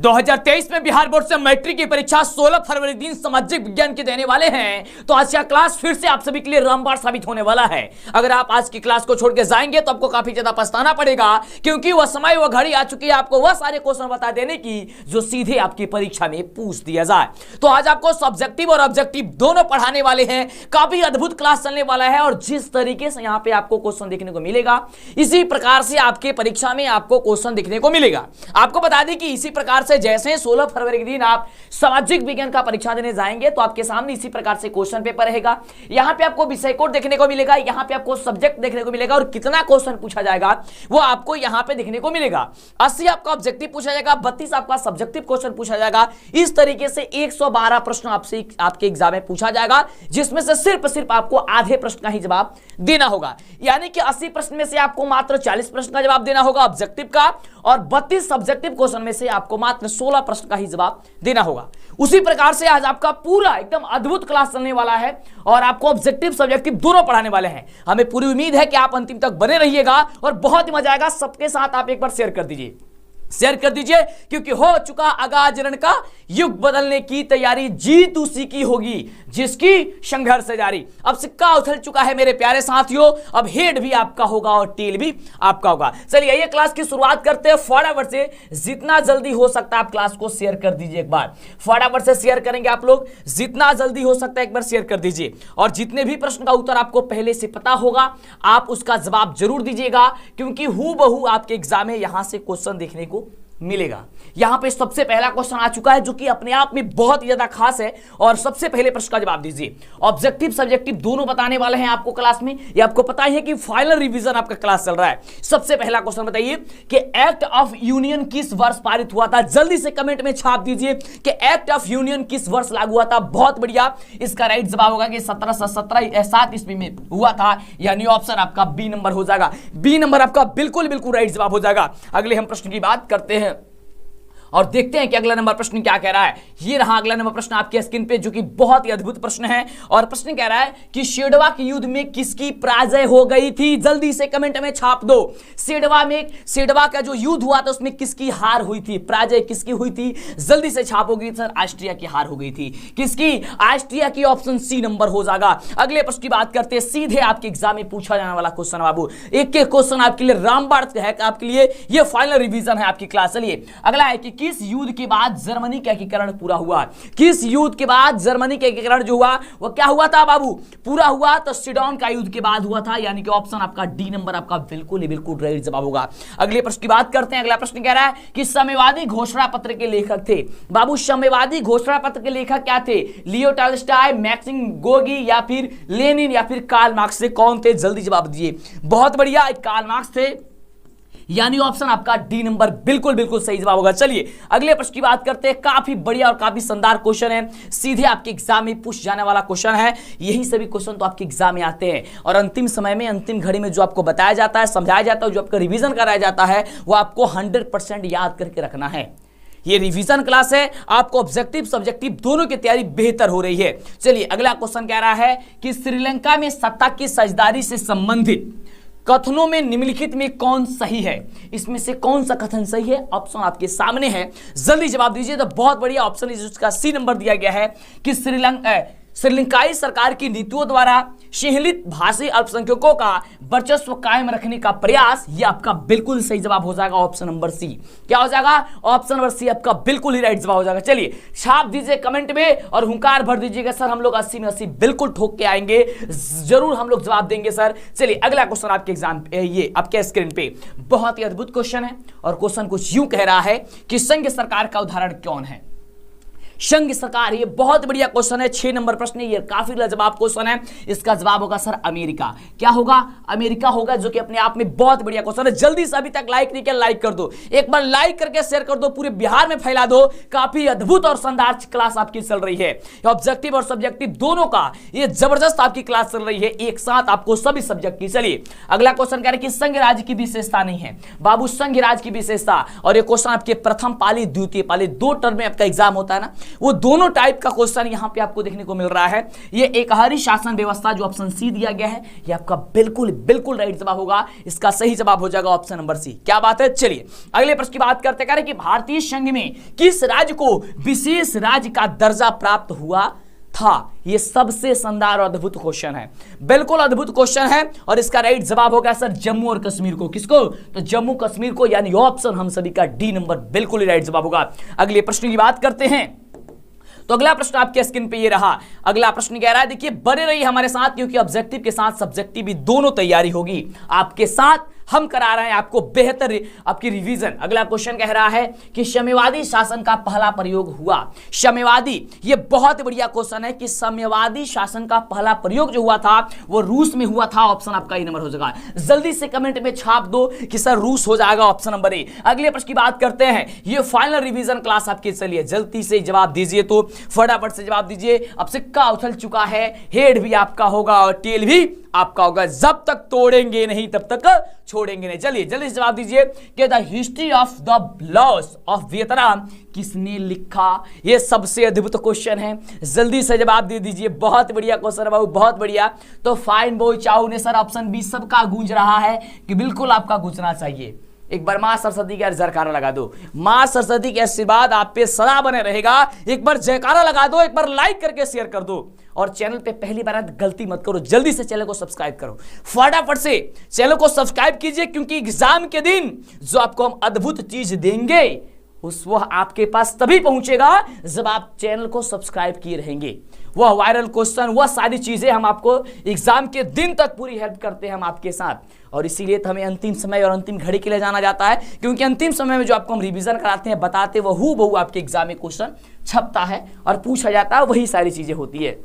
2023 में बिहार बोर्ड से मैट्रिक की परीक्षा 16 फरवरी दिन सामाजिक विज्ञान की देने वाले हैं। तो आज का क्लास फिर से आप सभी के लिए रामबाण साबित होने वाला है। अगर आप आज की क्लास को छोड़ के जाएंगे तो आपको काफी ज्यादा पछताना पड़ेगा, क्योंकि वह समय वह घड़ी आ चुकी है आपको वह सारे क्वेश्चन बता देने की जो सीधे आपकी परीक्षा में पूछ दिया जाए। तो आज आपको सब्जेक्टिव और ऑब्जेक्टिव दोनों पढ़ाने वाले हैं। काफी अद्भुत क्लास चलने वाला है और जिस तरीके से यहाँ पे आपको क्वेश्चन देखने को मिलेगा इसी प्रकार से आपके परीक्षा में आपको क्वेश्चन देखने को मिलेगा। आपको बता दें कि इसी प्रकार से जैसे 16 फरवरी के दिन आप सामाजिक विज्ञान का परीक्षा देने जाएंगे तो आपके सामने इसी प्रकार से क्वेश्चन पेपर रहेगा। यहां पे आपको विषय कोड देखने को मिलेगा, यहां पे आपको सब्जेक्ट देखने को मिलेगा और कितना क्वेश्चन पूछा जाएगा वो आपको यहां पे देखने को मिलेगा। 80 आपका ऑब्जेक्टिव पूछा जाएगा, 32 आपका सब्जेक्टिव क्वेश्चन पूछा जाएगा। इस तरीके से 112 प्रश्न आपसे आपके एग्जाम में पूछा जाएगा, जिसमें से सिर्फ आपको आधे प्रश्न का ही जवाब देना होगा। यानी कि 80 प्रश्न में से आपको मात्र 40 प्रश्न का जवाब देना होगा ऑब्जेक्टिव का, और 32 सब्जेक्टिव क्वेश्चन में से आपको मात्र 16 प्रश्न का ही जवाब देना होगा। उसी प्रकार से आज आपका पूरा एकदम अद्भुत क्लास चलने वाला है और आपको ऑब्जेक्टिव सब्जेक्टिव दोनों पढ़ाने वाले हैं। हमें पूरी उम्मीद है कि आप अंतिम तक बने रहिएगा और बहुत ही मजा आएगा। सबके साथ आप एक बार शेयर कर दीजिए, क्योंकि हो चुका आगाज रण का युग बदलने की तैयारी, जीत उसी की होगी जिसकी संघर्ष जारी। अब सिक्का उछल चुका है मेरे प्यारे साथियों, अब हेड भी आपका होगा और टेल भी आपका होगा। चलिए ये क्लास की शुरुआत करते हैं। फटाफट से जितना जल्दी हो सकता है आप क्लास को शेयर कर दीजिए। एक बार फटाफट से शेयर करेंगे आप लोग, जितना जल्दी हो सकता है एक बार शेयर कर दीजिए। और जितने भी प्रश्न का उत्तर आपको पहले से पता होगा आप उसका जवाब जरूर दीजिएगा, क्योंकि हूबहू आपके एग्जाम में यहां से क्वेश्चन देखने को मिलेगा। यहां पे सबसे पहला क्वेश्चन आ चुका है जो कि अपने आप में बहुत ही ज्यादा खास है, और सबसे पहले प्रश्न का जवाब दीजिए। ऑब्जेक्टिव सब्जेक्टिव दोनों बताने वाले हैं आपको क्लास में। ये आपको पता ही है कि फाइनल रिवीजन आपका क्लास चल रहा है। सबसे पहला क्वेश्चन बताइए कि एक्ट ऑफ यूनियन किस वर्ष पारित हुआ था। जल्दी से कमेंट में छाप दीजिए कि एक्ट ऑफ यूनियन किस वर्ष लागू हुआ था। बहुत बढ़िया, इसका राइट जवाब होगा कि 1717 ईस्वी में हुआ था, यानी ऑप्शन आपका बी नंबर हो जाएगा। बी नंबर आपका बिल्कुल राइट जवाब हो जाएगा। अगले हम प्रश्न की बात करते हैं और देखते हैं कि अगला नंबर प्रश्न क्या कह रहा है। ये रहा अगला नंबर प्रश्न आपके स्क्रीन पे, जो कि बहुत ही अद्भुत प्रश्न है। और प्रश्न कह रहा है कि सेडवा के युद्ध में किसकी पराजय हो गई थी। जल्दी से कमेंट में छाप दो। सेडवा का जो युद्ध हुआ था उसमें किसकी हार हुई थी, पराजय किसकी हुई थी। जल्दी से छापोगी सर। ऑस्ट्रिया की हार हो गई थी। किसकी? ऑस्ट्रिया की। ऑप्शन सी नंबर हो जाएगा। अगले प्रश्न की बात करते हैं, सीधे आपके एग्जाम में पूछा जाने वाला क्वेश्चन बाबू। एक क्वेश्चन आपके लिए रामबाण है, आपके लिए ये फाइनल रिवीजन है आपकी क्लास। चलिए अगला है कि किस युद्ध के बाद जर्मनी का एकीकरण पूरा हुआ। किस युद्ध के बाद जर्मनी का एकीकरण जो हुआ वो क्या हुआ था बाबू, पूरा हुआ? तो सीडन का युद्ध के बाद हुआ था, यानी कि ऑप्शन आपका डी नंबर आपका बिल्कुल राइट जवाब होगा। अगले प्रश्न की बात करते हैं। अगला प्रश्न कह रहा है कि साम्यवादी घोषणा पत्र के लेखक थे। बाबू साम्यवादी घोषणा पत्र के लेखक क्या थे? लियो टॉल्स्टॉय, मैक्सिम गोर्की या फिर लेनिन या फिर कार्ल मार्क्स से कौन थे? जल्दी जवाब दीजिए। बहुत बढ़िया, कार्ल मार्क्स थे, यानी ऑप्शन आपका डी नंबर बिल्कुल सही जवाब होगा। चलिए अगले प्रश्न की बात करते हैं। काफी बढ़िया और काफी शानदार क्वेश्चन है, सीधे आपके एग्जाम में पूछ जाने वाला क्वेश्चन है। यही सभी क्वेश्चन तो आपके एग्जाम में आते हैं और अंतिम समय में, अंतिम घड़ी में जो आपको बताया जाता है, समझाया जाता है, जो आपका रिवीजन कराया जाता है वो आपको 100% याद करके रखना है। ये रिवीजन क्लास है, आपको ऑब्जेक्टिव सब्जेक्टिव दोनों की तैयारी बेहतर हो रही है। चलिए अगला क्वेश्चन कह रहा है कि श्रीलंका में सत्ता की साझेदारी से संबंधित कथनों में निम्नलिखित में कौन सही है। इसमें से कौन सा कथन सही है? ऑप्शन आपके सामने है, जल्दी जवाब दीजिए। तो बहुत बढ़िया ऑप्शन इसका सी नंबर दिया गया है कि श्रीलंकाई सरकार की नीतियों द्वारा शिथिल भाषी अल्पसंख्यकों का वर्चस्व कायम रखने का प्रयास, ये आपका बिल्कुल सही जवाब हो जाएगा। ऑप्शन नंबर सी क्या हो जाएगा? ऑप्शन नंबर सी आपका बिल्कुल ही राइट जवाब हो जाएगा। चलिए छाप दीजिए कमेंट में और हुंकार भर दीजिएगा सर हम लोग 80 में 80 बिल्कुल ठोक के आएंगे, जरूर हम लोग जवाब देंगे सर। चलिए अगला क्वेश्चन आपके एग्जाम पे, ये आपके स्क्रीन पे बहुत ही अद्भुत क्वेश्चन है और क्वेश्चन कुछ यूं कह रहा है कि संघ सरकार का उदाहरण कौन है। संघ सरकार, ये बहुत बढ़िया क्वेश्चन है। 6 नंबर प्रश्न, ये काफी लाजवाब क्वेश्चन है। इसका जवाब होगा सर अमेरिका। क्या होगा? अमेरिका होगा, जो कि अपने आप में बहुत बढ़िया क्वेश्चन है। जल्दी से अभी तक लाइक नहीं किया, लाइक कर दो, एक बार लाइक करके शेयर कर दो, पूरे बिहार में फैला दो। काफी अद्भुत और शानदार क्लास आपकी चल रही है। ऑब्जेक्टिव और सब्जेक्टिव दोनों का ये जबरदस्त आपकी क्लास चल रही है, एक साथ आपको सभी सब्जेक्ट की। चलिए अगला क्वेश्चन कह रहे कि संघ राज्य की विशेषता नहीं है। बाबू संघ राज्य की विशेषता, और ये क्वेश्चन आपके प्रथम पाली द्वितीय पाली 2 टर्म में आपका एग्जाम होता है ना, वो दोनों टाइप का क्वेश्चन यहां पे आपको देखने को मिल रहा है। ये एकहारी शासन व्यवस्था जो ऑप्शन सी दिया गया है, ये आपका बिल्कुल बिल्कुल राइट जवाब होगा। इसका सही जवाब हो जाएगा ऑप्शन नंबर सी। क्या बात है। चलिए अगले प्रश्न की बात करते हैं कि भारतीय संघ में किस राज्य को विशेष राज्य का दर्जा प्राप्त हुआ था। ये सबसे शानदार और अद्भुत क्वेश्चन है, बिल्कुल अद्भुत क्वेश्चन है। और इसका राइट जवाब होगा सर जम्मू और कश्मीर को। किसको? तो जम्मू कश्मीर को, यानी ऑप्शन हम सभी का डी नंबर बिल्कुल राइट जवाब होगा। अगले प्रश्न की बात करते हैं तो अगला प्रश्न आपके स्क्रीन पे ये रहा। अगला प्रश्न कह रहा है, देखिए बने रही हमारे साथ, क्योंकि ऑब्जेक्टिव के साथ सब्जेक्टिव भी दोनों तैयारी होगी आपके साथ। हम करा रहे हैं आपको बेहतर आपकी रिवीजन। अगला क्वेश्चन कह रहा है कि साम्यवादी शासन का पहला प्रयोग हुआ। साम्यवादी, ये बहुत बढ़िया क्वेश्चन है कि साम्यवादी शासन का पहला प्रयोग जो हुआ था वो रूस में हुआ था। ऑप्शन आपका ए नंबर हो जाएगा। जल्दी से कमेंट में छाप दो कि सर रूस हो जाएगा ऑप्शन नंबर ए। अगले प्रश्न की बात करते हैं, ये फाइनल रिवीजन क्लास आपकी। चलिए जल्दी से जवाब दीजिए, तो फटाफट से जवाब दीजिए। अब सिक्का उछल चुका है, हेड भी आपका होगा और टेल भी आपका होगा। जब तक तोड़ेंगे नहीं तब तक छोड़ेंगे नहीं। चलिए जल्दी से जवाब दीजिए कि the history of the loss of Vietnam किसने लिखा। ये सबसे अद्भुत क्वेश्चन है, जल्दी से जवाब दे दीजिए। बहुत बढ़िया क्वेश्चन है बाबू, बहुत बढ़िया। तो फाइन बॉय चाऊ ने सर ऑप्शन बी सबका गूंज रहा है कि बिल्कुल आपका गूंजना चाहिए। एक बार मां सरस्वती का जयकारा लगा दो। मां सरस्वती के आशीर्वाद आप पे सदा बने रहेगा। एक बार जयकारा लगा दो, एक बार लाइक करके शेयर कर दो, और चैनल पे पहली बार गलती मत करो, जल्दी से चैनल को सब्सक्राइब करो। फटाफट से चैनल को सब्सक्राइब कीजिए, क्योंकि एग्जाम के दिन जो आपको हम अद्भुत चीज देंगे उस वह आपके पास तभी पहुंचेगा जब आप चैनल को सब्सक्राइब किए रहेंगे। वह वायरल क्वेश्चन, वह सारी चीजें हम आपको एग्जाम के दिन तक पूरी हेल्प करते हैं हम आपके साथ। और इसीलिए तो हमें अंतिम समय और अंतिम घड़ी के लिए जाना जाता है, क्योंकि अंतिम समय में जो आपको हम रिवीजन कराते हैं, बताते वह हूबहू आपके एग्जाम में क्वेश्चन छपता है और पूछा जाता है, वही सारी चीजें होती है।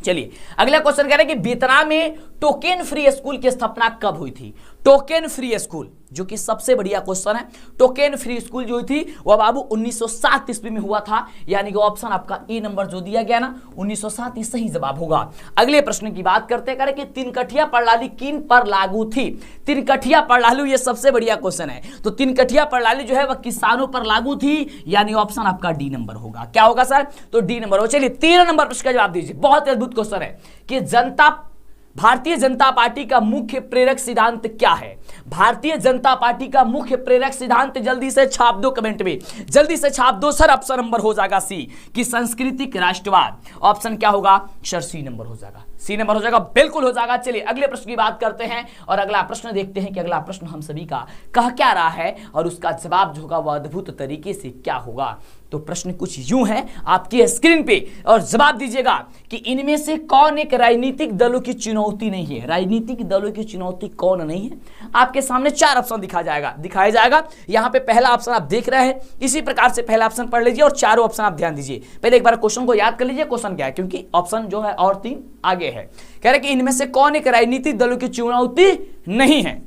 चलिए अगला क्वेश्चन कह रहे हैं कि वियतनाम में टोकन फ्री स्कूल की स्थापना कब हुई थी। टोकन फ्री स्कूल, जो कि सबसे बढ़िया क्वेश्चन है। टोकन फ्री स्कूल जो हुई थी वह बाबू 1907 ईस्वी में हुआ था, यानी कि ऑप्शन आपका ए नंबर जो दिया गया ना 1907 सही जवाब होगा। अगले प्रश्न की बात करते हैं कि तिनकठिया प्रणाली किन पर लागू थी। तिनकठिया प्रणाली, ये सबसे बढ़िया क्वेश्चन है। तो तिनकठिया प्रणाली जो है वह किसानों पर लागू थी, यानी ऑप्शन आपका डी नंबर होगा। क्या होगा सर? तो डी नंबर हो। चलिए 13 नंबर प्रश्न का जवाब दीजिए। बहुत अद्भुत क्वेश्चन है कि भारतीय जनता पार्टी का मुख्य प्रेरक सिद्धांत क्या है। भारतीय जनता पार्टी का मुख्य प्रेरक सिद्धांत जल्दी से छाप दो कमेंट में, जल्दी से छाप दो सर। ऑप्शन नंबर हो जाएगा सी कि सांस्कृतिक राष्ट्रवाद। ऑप्शन क्या होगा सर? सी नंबर हो जाएगा, सी नंबर हो जाएगा, बिल्कुल हो जाएगा। चलिए अगले प्रश्न की बात करते हैं और अगला प्रश्न देखते हैं कि अगला प्रश्न हम सभी का कह क्या रहा है और उसका जवाब जो होगा वह अद्भुत तरीके से क्या होगा। तो प्रश्न कुछ यूं है आपके स्क्रीन पे, और जवाब दीजिएगा कि इनमें से कौन एक राजनीतिक दलों की चुनौती नहीं है। राजनीतिक दलों की चुनौती कौन नहीं है? आपके सामने 4 ऑप्शन दिखाया जाएगा। यहां पे पहला ऑप्शन आप देख रहे हैं, इसी प्रकार से पहला ऑप्शन पढ़ लीजिए और चारों ऑप्शन आप ध्यान दीजिए। पहले एक बार क्वेश्चन को याद कर लीजिए, क्वेश्चन क्या है, क्योंकि ऑप्शन जो है और 3 आगे है। कह रहे कि इनमें से कौन एक राजनीतिक दलों की चुनौती नहीं है।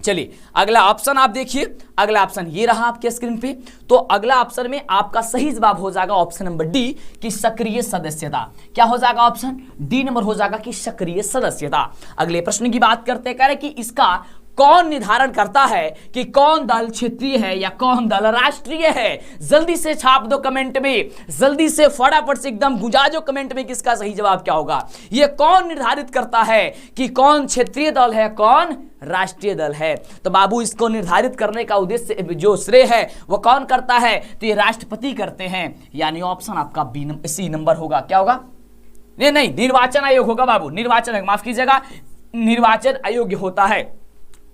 चलिए अगला ऑप्शन आप देखिए, अगला ऑप्शन ये रहा आपके स्क्रीन पे। तो अगला ऑप्शन में आपका सही जवाब हो जाएगा ऑप्शन नंबर डी कि सक्रिय सदस्यता। क्या हो जाएगा? ऑप्शन डी नंबर हो जाएगा कि सक्रिय सदस्यता। अगले प्रश्न की बात करते हैं, कह रहे कि इसका कौन निर्धारण करता है कि कौन दल क्षेत्रीय है या कौन दल राष्ट्रीय है। जल्दी से छाप दो कमेंट में, जल्दी से फटाफट से एकदम गुंजा दो कमेंट में किसका सही जवाब क्या होगा। यह कौन निर्धारित करता है कि कौन क्षेत्रीय दल है, कौन राष्ट्रीय दल है। तो बाबू इसको निर्धारित करने का उद्देश्य जो श्रेय है वो कौन करता है? तो ये राष्ट्रपति करते हैं, यानी ऑप्शन आपका सी नंबर होगा। क्या होगा? नहीं, निर्वाचन आयोग होगा बाबू, निर्वाचन आयोग, माफ कीजिएगा, निर्वाचन आयोग होता है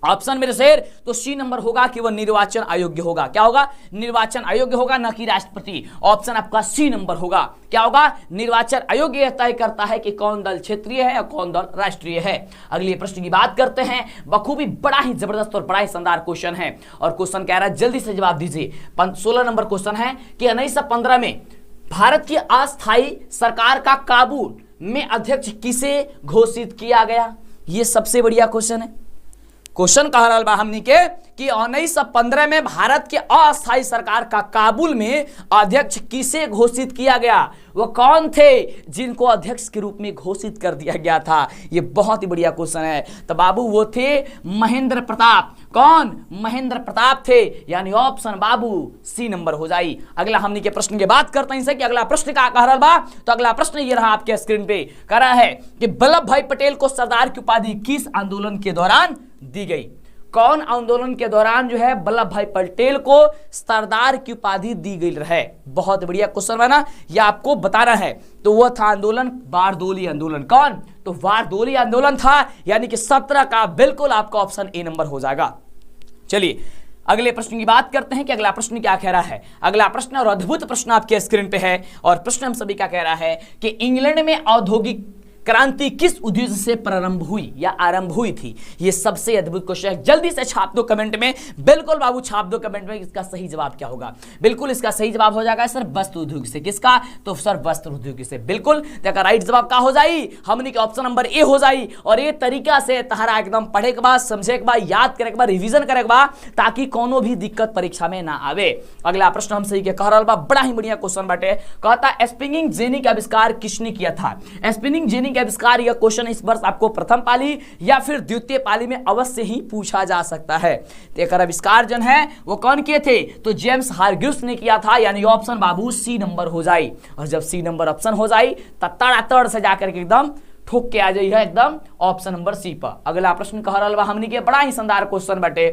ऑप्शन मेरे शेर। तो सी नंबर होगा कि वह निर्वाचन आयोग होगा। क्या होगा? निर्वाचन आयोग होगा, न कि राष्ट्रपति। ऑप्शन आपका सी नंबर होगा। क्या होगा? निर्वाचन आयोग यह तय करता है कि कौन दल क्षेत्रीय है और कौन दल राष्ट्रीय है। अगले प्रश्न की बात करते हैं, बखूबी बड़ा ही जबरदस्त और बड़ा ही शानदार क्वेश्चन है, और क्वेश्चन कह रहा है जल्दी से जवाब दीजिए। 16 नंबर क्वेश्चन है कि 1915 में भारत की अस्थायी सरकार का काबुल में अध्यक्ष किसे घोषित किया गया। यह सबसे बढ़िया क्वेश्चन है। क्वेश्चन कह रहा बा हमनी के कि 1915 में भारत के अस्थायी सरकार का काबुल में अध्यक्ष किसे घोषित किया गया? वो कौन थे जिनको अध्यक्ष के रूप में घोषित कर दिया गया था? ये बहुत ही बढ़िया क्वेश्चन है। तो बाबू वो थे महेंद्र प्रताप। कौन? महेंद्र प्रताप थे, यानी ऑप्शन बाबू सी नंबर हो जाई। अगला हमने के प्रश्न की बात करते हैं कि अगला प्रश्न का कह रहा बा। तो अगला प्रश्न ये रहा आपके स्क्रीन पे, कह रहा है कि वल्लभ भाई पटेल को सरदार की उपाधि किस आंदोलन के दौरान दी गई? कौन आंदोलन के दौरान जो है वल्लभ भाई पटेल को सरदार की उपाधि दी गई है? बहुत बढ़िया क्वेश्चन है ना, ये आपको बताना है। तो वो था आंदोलन बारडोली आंदोलन। कौन? तो बारडोली आंदोलन था, यानी कि 17 का बिल्कुल आपका ऑप्शन ए नंबर हो जाएगा। चलिए अगले प्रश्न की बात करते हैं कि अगला प्रश्न क्या कह रहा है। अगला प्रश्न और अद्भुत प्रश्न आपके स्क्रीन पे है, और प्रश्न हम सभी का कह रहा है कि इंग्लैंड में औद्योगिक क्रांति किस उद्देश्य से प्रारंभ हुई या आरंभ हुई थी? ये सबसे अद्भुत क्वेश्चन है। जल्दी से छाप दो कमेंट में, बिल्कुल बाबू छाप दो कमेंट में, इसका सही जवाब क्या होगा? बिल्कुल इसका सही जवाब हो जाएगा सर वस्त्र उद्योग से। किसका? तो सर वस्त्र उद्योग से। बिल्कुल देखा राइट जवाब का हो जाई हमने के ऑप्शन नंबर ए हो जाई। और ये तरीका से तहरा एकदम पढ़े के बाद, समझे के बाद, याद करे के बाद, रिवीजन करे के बाद, ताकि कोनो भी दिक्कत परीक्षा में ना आवे। अगला प्रश्न हम सही के कह रहा बा, बड़ा ही बढ़िया क्वेश्चन बाटे। कहता स्पिनिंग जेनी का आविष्कार किसने किया था? स्पिनिंग जेनी का आविष्कार, यह क्वेश्चन इस वर्ष आपको प्रथम पाली या फिर द्वितीय पाली में अवश्य ही पूछा जा सकता है। तो एक आविष्कार जन है वो कौन किए थे? तो जेम्स हारग्रीव्स ने किया था, यानी ऑप्शन बाबू सी नंबर हो जाए। और जब सी नंबर ऑप्शन हो जाए तब तड़ से जाकर के एकदम ठोक के आ जाइए एकदम ऑप्शन नंबर सी पर। अगला प्रश्न कह रहा बा हमनी के, बड़ा ही शानदार क्वेश्चन बाटे।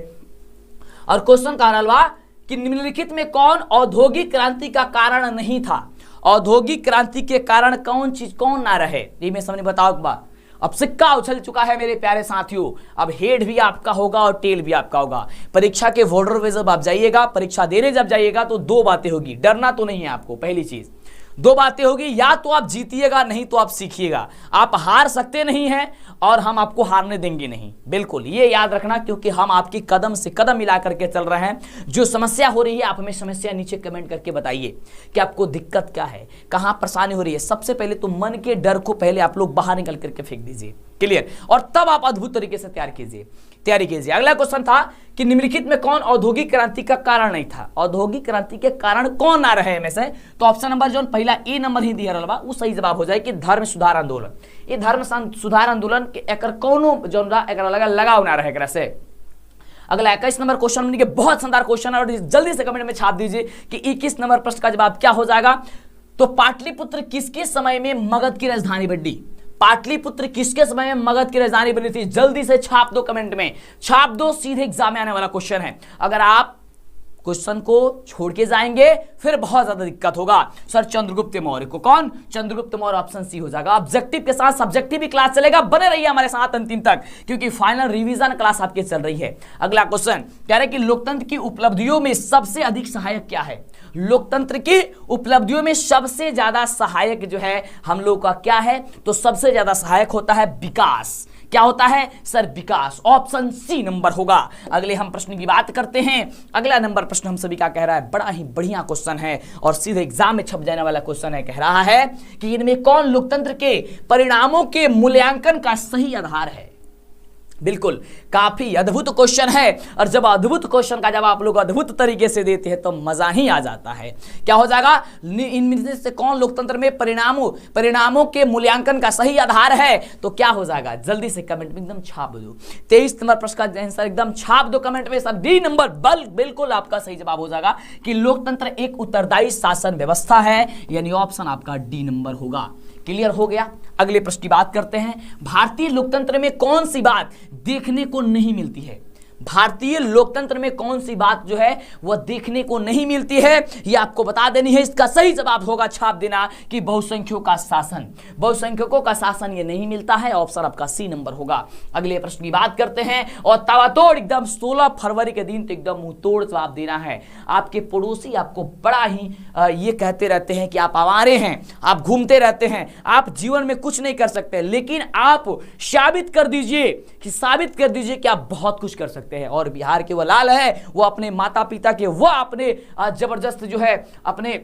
और क्वेश्चन कह रहा बा कि निम्नलिखित में कौन औद्योगिक क्रांति का कारण नहीं था? औद्योगिक क्रांति के कारण कौन चीज कौन ना रहे? ये मैं समझ बताओ एक बार। अब सिक्का उछल चुका है मेरे प्यारे साथियों। अब हेड भी आपका होगा और टेल भी आपका होगा। परीक्षा के बॉर्डर पे जब आप जाइएगा, परीक्षा देने जब जाइएगा, तो दो बातें होगी। डरना तो नहीं है आपको। पहली चीज दो बातें होगी, या तो आप जीतिएगा, नहीं तो आप सीखिएगा। आप हार सकते नहीं हैं और हम आपको हारने देंगे नहीं, बिल्कुल ये याद रखना, क्योंकि हम आपकी कदम से कदम मिला करके चल रहे हैं। जो समस्या हो रही है आप हमें समस्या नीचे कमेंट करके बताइए कि आपको दिक्कत क्या है, कहां परेशानी हो रही है। सबसे पहले तो मन के डर को पहले आप लोग बाहर निकल करके फेंक दीजिए, क्लियर, और तब आप अद्भुत तरीके से तैयारी कीजिए। अगला क्वेश्चन था कि निम्नलिखित में कौन औद्योगिक क्रांति का कारण नहीं था? औद्योगिक क्रांति के कारण कौन ना रहे में से? तो ऑप्शन नंबर जो पहला ए नंबर ही दिया रहा वो सही जवाब हो जाए कि धर्म सुधार आंदोलन। ये धर्म सुधार आंदोलन के एकर कोनो जो लगाव ना रहे एकरा से। अगला 21 नंबर क्वेश्चन के बहुत शानदार क्वेश्चन है, और जल्दी से कमेंट में छाप दीजिए कि 21 नंबर प्रश्न का जवाब क्या हो जाएगा। तो पाटलिपुत्र किसके समय में मगध की राजधानी बनी? पाटलिपुत्र किसके समय में मगध की राजधानी बनी थी? जल्दी से छाप दो कमेंट में, छाप दो, सीधे एग्जाम में आने वाला क्वेश्चन है। अगर आप क्वेश्चन को छोड़ के जाएंगे फिर बहुत ज्यादा दिक्कत होगा। सर चंद्रगुप्त मौर्य को। कौन? चंद्रगुप्त मौर्य, ऑप्शन सी हो जाएगा। ऑब्जेक्टिव के साथ सब्जेक्टिव भी क्लास चलेगा, बने रहिए हमारे साथ अंतिम तक, क्योंकि फाइनल रिवीजन क्लास आपकी चल रही है। अगला क्वेश्चन कह रहे कि लोकतंत्र की उपलब्धियों में सबसे अधिक सहायक क्या है? लोकतंत्र की उपलब्धियों में सबसे ज्यादा सहायक जो है हम लोग का क्या है? तो सबसे ज्यादा सहायक होता है विकास। क्या होता है सर? विकास। ऑप्शन सी नंबर होगा। अगले हम प्रश्न की बात करते हैं। अगला नंबर प्रश्न हम सभी का कह रहा है, बड़ा ही बढ़िया क्वेश्चन है और सीधे एग्जाम में छप जाने वाला क्वेश्चन है। कह रहा है कि इनमें कौन लोकतंत्र के परिणामों के मूल्यांकन का सही आधार है? बिल्कुल काफी अद्भुत क्वेश्चन है, और जब अद्भुत क्वेश्चन का जवाब आप लोग अद्भुत तरीके से देते हैं तो मजा ही आ जाता है। क्या हो जाएगा? इनमें से कौन लोकतंत्र में परिणामों के मूल्यांकन का सही आधार है? तो क्या हो जाएगा? जल्दी से कमेंट में एकदम छाप दो। 23 नंबर प्रश्न का आंसर एकदम छाप दो कमेंट में। सर डी नंबर बिल्कुल आपका सही जवाब हो जाएगा कि लोकतंत्र एक उत्तरदायी शासन व्यवस्था है, यानी ऑप्शन आपका डी नंबर होगा। क्लियर हो गया? अगले प्रश्न की बात करते हैं। भारतीय लोकतंत्र में कौन सी बात देखने को नहीं मिलती है? भारतीय लोकतंत्र में कौन सी बात जो है वह देखने को नहीं मिलती है, ये आपको बता देनी है। इसका सही जवाब होगा, छाप देना, कि बहुसंख्यकों का शासन। बहुसंख्यकों का शासन ये नहीं मिलता है, ऑप्शन आपका सी नंबर होगा। अगले प्रश्न की बात करते हैं, और ताबड़तोड़ एकदम 16 फरवरी के दिन तो एकदम मुंह तोड़ जवाब देना है। आपके पड़ोसी आपको बड़ा ही ये कहते रहते हैं कि आप आवारे हैं, आप घूमते रहते हैं, आप जीवन में कुछ नहीं कर सकते, लेकिन आप साबित कर दीजिए कि आप बहुत कुछ कर सकते हैं। और बिहार के वो लाल है, वो अपने माता पिता के वो अपने जबरदस्त जो है अपने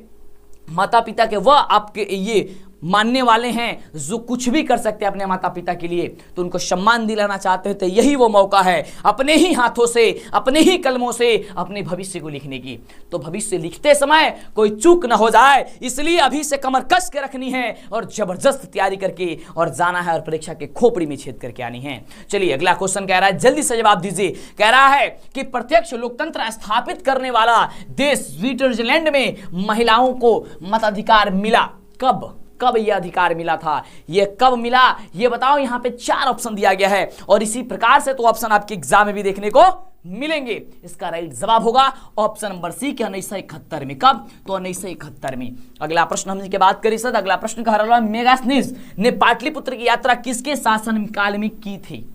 माता पिता के वह आपके ये मानने वाले हैं, जो कुछ भी कर सकते हैं अपने माता पिता के लिए, तो उनको सम्मान दिलाना चाहते हैं, तो यही वो मौका है अपने ही हाथों से, अपने ही कलमों से अपने भविष्य को लिखने की। तो भविष्य लिखते समय कोई चूक ना हो जाए, इसलिए अभी से कमर कस के रखनी है और जबरदस्त तैयारी करके और जाना है और परीक्षा के खोपड़ी में छेद करके आनी है। चलिए अगला क्वेश्चन कह रहा है, जल्दी से जवाब दीजिए। कह रहा है कि प्रत्यक्ष लोकतंत्र स्थापित करने वाला देश स्विट्जरलैंड में महिलाओं को मताधिकार मिला कब? कब यह अधिकार मिला था, यह कब मिला, यह बताओ। यहां पे 4 ऑप्शन दिया गया है और इसी प्रकार से तो ऑप्शन आपके एग्जाम में भी देखने को मिलेंगे। इसका राइट जवाब होगा ऑप्शन नंबर सी के 1971 में। कब? तो 1971 में। अगला प्रश्न हमने के बात करी सर, अगला प्रश्न कह रहा है मेगास्थनीज ने पाटलिपुत्र की यात्रा किसके शासन काल में की थी?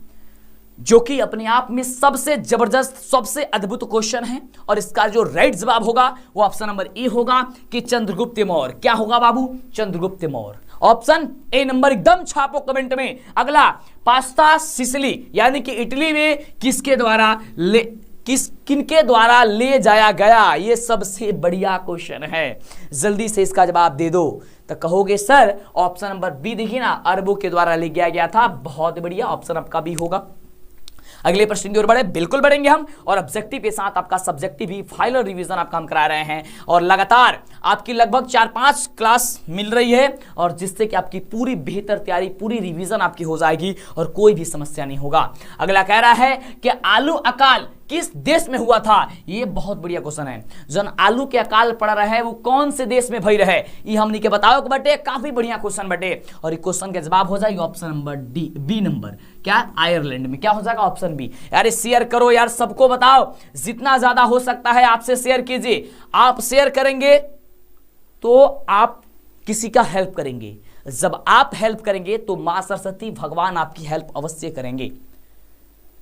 जो कि अपने आप में सबसे जबरदस्त, सबसे अद्भुत क्वेश्चन है और इसका जो राइट जवाब होगा वो ऑप्शन नंबर ए होगा कि चंद्रगुप्त मौर्य। क्या होगा बाबू? Chandragupta Maurya. Option A number एकदम छापो कमेंट में। अगला, पास्ता सिसिली यानी कि इटली में किनके द्वारा ले जाया गया? ये सबसे बढ़िया क्वेश्चन है, जल्दी से इसका जवाब दे दो। तो कहोगे सर ऑप्शन नंबर बी देखिए ना, अरबों के द्वारा ले गया गया था। बहुत बढ़िया, ऑप्शन आपका बी होगा। अगले प्रश्न की ओर बढ़े, बिल्कुल बढ़ेंगे हम, और ऑब्जेक्टिव के साथ आपका सब्जेक्टिव भी फाइनल रिवीजन आपका हम करा रहे हैं और लगातार आपकी लगभग 4-5 क्लास मिल रही है और जिससे कि आपकी पूरी बेहतर तैयारी, पूरी रिवीजन आपकी हो जाएगी और कोई भी समस्या नहीं होगा। अगला कह रहा है कि आलू अकाल किस देश में हुआ था? ये बहुत बढ़िया क्वेश्चन है। जन आलू के अकाल पड़ रहा है वो कौन से देश में भई रहे, ये हमने के बताओ बटे। काफी बढ़िया क्वेश्चन बटे और इस क्वेश्चन का जवाब हो जाएगा option number D, B number. क्या? आयरलैंड में। क्या हो जाएगा? Option B. यार शेयर करो यार, सबको बताओ, जितना ज्यादा हो सकता है आपसे शेयर कीजिए। आप शेयर करेंगे तो आप किसी का हेल्प करेंगे, जब आप हेल्प करेंगे तो मां सरस्वती भगवान आपकी हेल्प अवश्य करेंगे।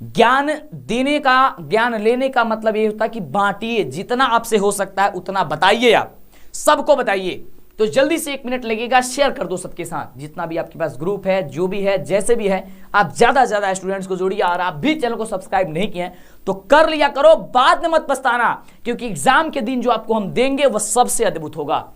ज्ञान देने का, ज्ञान लेने का मतलब ये होता है कि बांटिए, जितना आपसे हो सकता है उतना बताइए, आप सबको बताइए। तो जल्दी से 1 मिनट लगेगा, शेयर कर दो सबके साथ, जितना भी आपके पास ग्रुप है, जो भी है, जैसे भी है, आप ज्यादा से ज्यादा स्टूडेंट्स को जोड़िए। और आप भी चैनल को सब्सक्राइब नहीं किए हैं तो कर लिया करो, बाद में मत पछताना, क्योंकि एग्जाम के दिन जो आपको हम देंगे वह सबसे अद्भुत होगा।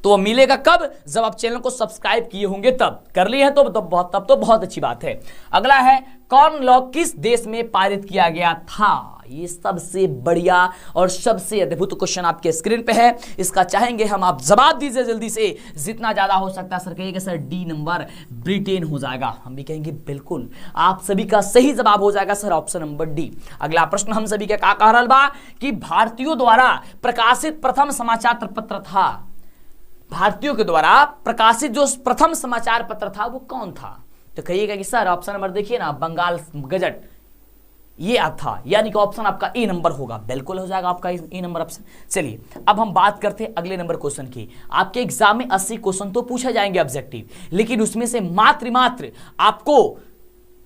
तो वो मिलेगा कब? जब आप चैनल को सब्सक्राइब किए होंगे तब। कर लिए हैं तो तब तो बहुत अच्छी बात है। अगला है, कॉर्न लॉ किस देश में पारित किया गया था? ये सबसे बढ़िया और सबसे अद्भुत क्वेश्चन आपके स्क्रीन पे है, इसका चाहेंगे हम, आप जवाब दीजिए जल्दी से, जितना ज्यादा हो सकता है। सर कहिएगा सर डी नंबर ब्रिटेन हो जाएगा, हम भी कहेंगे बिल्कुल, आप सभी का सही जवाब हो जाएगा सर ऑप्शन नंबर डी। अगला प्रश्न हम सभी का कह रहा बा कि भारतीयों द्वारा प्रकाशित प्रथम समाचार पत्र था, भारतीयों के द्वारा प्रकाशित जो प्रथम समाचार पत्र था वो कौन था? तो कहिएगा कि सर ऑप्शन नंबर देखिए ना, बंगाल गजट, ये था, यानी कि ऑप्शन आपका ए नंबर होगा। बिल्कुल हो जाएगा आपका ए नंबर ऑप्शन। चलिए अब हम बात करते हैं अगले नंबर क्वेश्चन की। आपके एग्जाम में 80 क्वेश्चन तो पूछे जाएंगे ऑब्जेक्टिव, लेकिन उसमें से मात्र आपको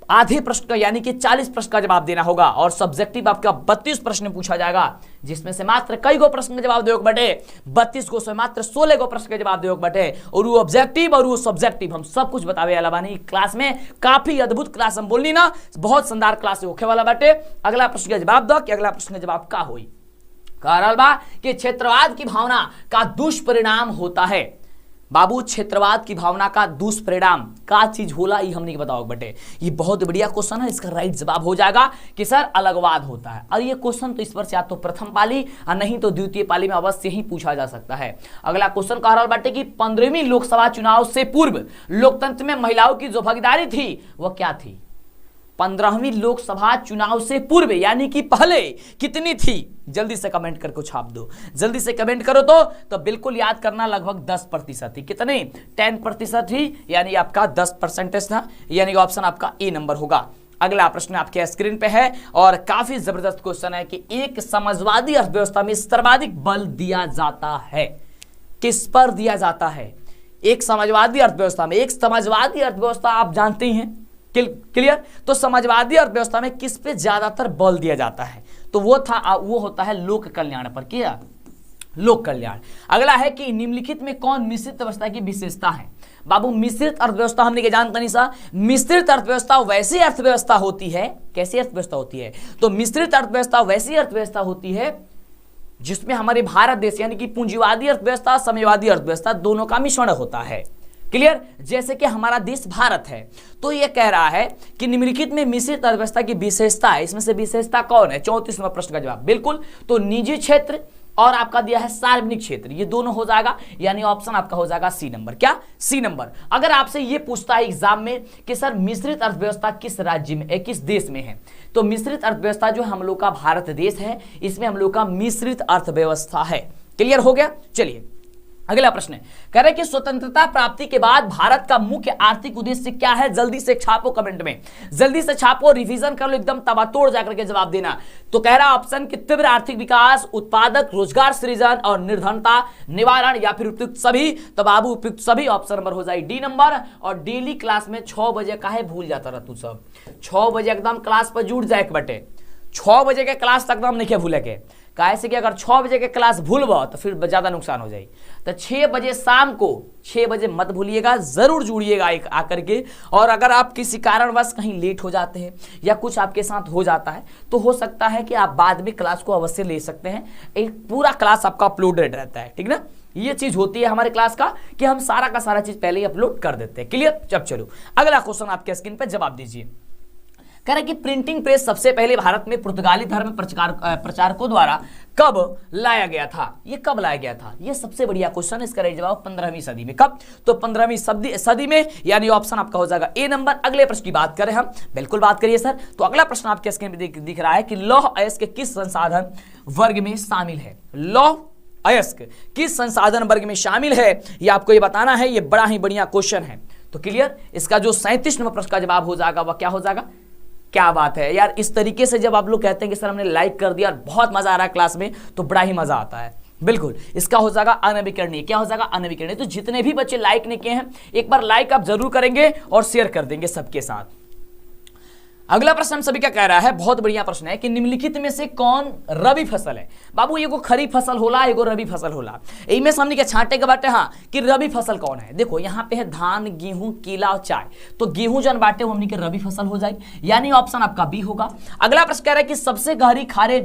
आधे प्रश्न का यानी कि 40 प्रश्न का जवाब देना होगा और सब्जेक्टिव आपका 32 प्रश्न पूछा जाएगा, जिसमें से मात्र कई गो प्रश्न का जवाब दोगे बटे 32 को से मात्र 16 गो प्रश्न का जवाब दोगे बटे। और वो ऑब्जेक्टिव और वो सब्जेक्टिव हम सब कुछ बतावे वाला बानी क्लास में। काफी अद्भुत क्लास हम बोलनी ना, बहुत शानदार क्लास होखे वाला बाटे। अगला प्रश्न का जवाब दो कि अगला प्रश्न का जवाब का होई। कह रहल बा कि क्षेत्रवाद की भावना का दुष्परिणाम होता है। बाबू क्षेत्रवाद की भावना का दुष्परिणाम का चीज होला, ये हमने बताओ बटे। ये बहुत बढ़िया क्वेश्चन है, इसका राइट जवाब हो जाएगा कि सर अलगवाद होता है। और ये क्वेश्चन तो इस पर से या तो प्रथम पाली और नहीं तो द्वितीय पाली में अवश्य ही पूछा जा सकता है। अगला क्वेश्चन कह रहा बाटे कि 15वीं लोकसभा चुनाव से पूर्व लोकतंत्र में महिलाओं की जो भागीदारी थी वह क्या थी? 15वीं लोकसभा चुनाव से पूर्व यानी कि पहले कितनी थी? जल्दी से कमेंट करके छाप दो, जल्दी से कमेंट करो तो बिल्कुल याद करना, लगभग 10% थी। कितने? 10% थी, यानी आपका 10% था, यानी ऑप्शन आपका ए नंबर होगा। अगला प्रश्न आपके स्क्रीन पे है और काफी जबरदस्त क्वेश्चन है कि एक समाजवादी अर्थव्यवस्था में सर्वाधिक बल दिया जाता है, किस पर दिया जाता है? एक समाजवादी अर्थव्यवस्था में, एक समाजवादी अर्थव्यवस्था आप जानते ही हैं, क्लियर? तो समाजवादी अर्थव्यवस्था में किस पे ज्यादातर बल दिया जाता है? तो वो होता है लोक कल्याण पर। क्या? लोक कल्याण। अगला है कि निम्नलिखित में कौन मिश्रित अवस्था की विशेषता है? बाबू मिश्रित अर्थव्यवस्था हमने के जानता नहीं सा। मिश्रित अर्थव्यवस्था वैसी अर्थव्यवस्था होती है, कैसी अर्थव्यवस्था होती है? तो मिश्रित अर्थव्यवस्था वैसी अर्थव्यवस्था होती है जिसमें हमारे भारत देश यानी कि पूंजीवादी अर्थव्यवस्था, साम्यवादी अर्थव्यवस्था दोनों का मिश्रण होता है। क्लियर। जैसे कि हमारा देश भारत है, तो ये कह रहा है कि निम्नलिखित में मिश्रित अर्थव्यवस्था की विशेषता है, इसमें से विशेषता कौन है? 34वां प्रश्न का जवाब बिल्कुल, तो निजी क्षेत्र और आपका दिया है सार्वजनिक क्षेत्र, ये दोनों हो जाएगा, यानी ऑप्शन आपका हो जाएगा सी नंबर। क्या? C number. अगर आपसे ये पूछता है एग्जाम में कि सर मिश्रित अर्थव्यवस्था किस राज्य में, किस देश में है, तो मिश्रित अर्थव्यवस्था जो हम लोग का भारत देश है, इसमें हम लोग का मिश्रित अर्थव्यवस्था है। क्लियर हो गया। चलिए अगला प्रश्न है, कह रहे कि स्वतंत्रता प्राप्ति के बाद भारत का मुख्य आर्थिक उद्देश्य क्या है? जल्दी से छापो कमेंट में, जल्दी से छापो, रिवीजन कर लो, एकदम तबातोड़ जाकर के जवाब देना। तो कह रहा ऑप्शन कि तीव्र आर्थिक विकास, उत्पादक, रोजगार सृजन और निर्धनता निवारण, या फिर उपयुक्त सभी। तो बाबू उपयुक्त सभी ऑप्शन नंबर हो जाए डी नंबर। और डेली क्लास में 6 बजे काहे भूल जाता रहा तू सब? 6 बजे एकदम क्लास पर जुड़ जाए बटे, 6 बजे के क्लास तक एकदम नहीं भूले के, काहे से कि अगर 6 बजे के क्लास भूलबो तो फिर ज्यादा नुकसान हो जाए। तो 6 बजे शाम को, 6 बजे मत भूलिएगा, जरूर जुड़िएगा एक आकर के। और अगर आप किसी कारणवश कहीं लेट हो जाते हैं या कुछ आपके साथ हो जाता है, तो हो सकता है कि आप बाद में क्लास को अवश्य ले सकते हैं, एक पूरा क्लास आपका अपलोडेड रहता है, ठीक ना। ये चीज होती है हमारे क्लास का कि हम सारा का सारा चीज पहले ही अपलोड कर देते हैं। क्लियर। जब चलो अगला क्वेश्चन आपके स्क्रीन पर जवाब दीजिए। कह रहे कि प्रिंटिंग प्रेस सबसे पहले भारत में पुर्तगाली धर्म प्रचारकों द्वारा कब लाया गया था? ये कब लाया गया था? ये सबसे बढ़िया क्वेश्चन है, इसका राइट जवाब 15वीं सदी में। कब? तो 15वीं सदी में, यानी ऑप्शन आपका हो जाएगा ए नंबर। अगले प्रश्न की बात करें हम, बिल्कुल बात करिए सर। तो अगला प्रश्न आपके स्क्रीन पे दिख रहा है कि लौह अयस्क किस संसाधन वर्ग में शामिल है? लौह अयस्क किस संसाधन वर्ग में शामिल है, ये आपको ये बताना है। ये बड़ा ही बढ़िया क्वेश्चन है। तो क्लियर, इसका जो 37 नंबर प्रश्न का जवाब हो जाएगा वह क्या हो जाएगा? क्या बात है यार, इस तरीके से जब आप लोग कहते हैं कि सर हमने लाइक कर दिया और बहुत मजा आ रहा है क्लास में, तो बड़ा ही मजा आता है। बिल्कुल, इसका हो जाएगा अनवीकरणीय। क्या हो जाएगा? अनवीकरणीय। तो जितने भी बच्चे लाइक नहीं किए हैं, एक बार लाइक आप जरूर करेंगे और शेयर कर देंगे सबके साथ। अगला प्रश्न हम सभी क्या कह रहा है, बहुत बढ़िया प्रश्न है कि निम्नलिखित में से कौन रबी फसल है? बाबू एगो खरीफ फसल होला, एगो रबी फसल होला, इनमें से हमने क्या छांटे के बाटे हाँ कि रबी फसल कौन है। देखो यहाँ पे है धान, गेहूं, केला और चाय, तो गेहूं जन बाटे वो हमने के रबी फसल हो जाए, यानी ऑप्शन आपका बी होगा। अगला प्रश्न कह रहा है कि सबसे गहरी खारे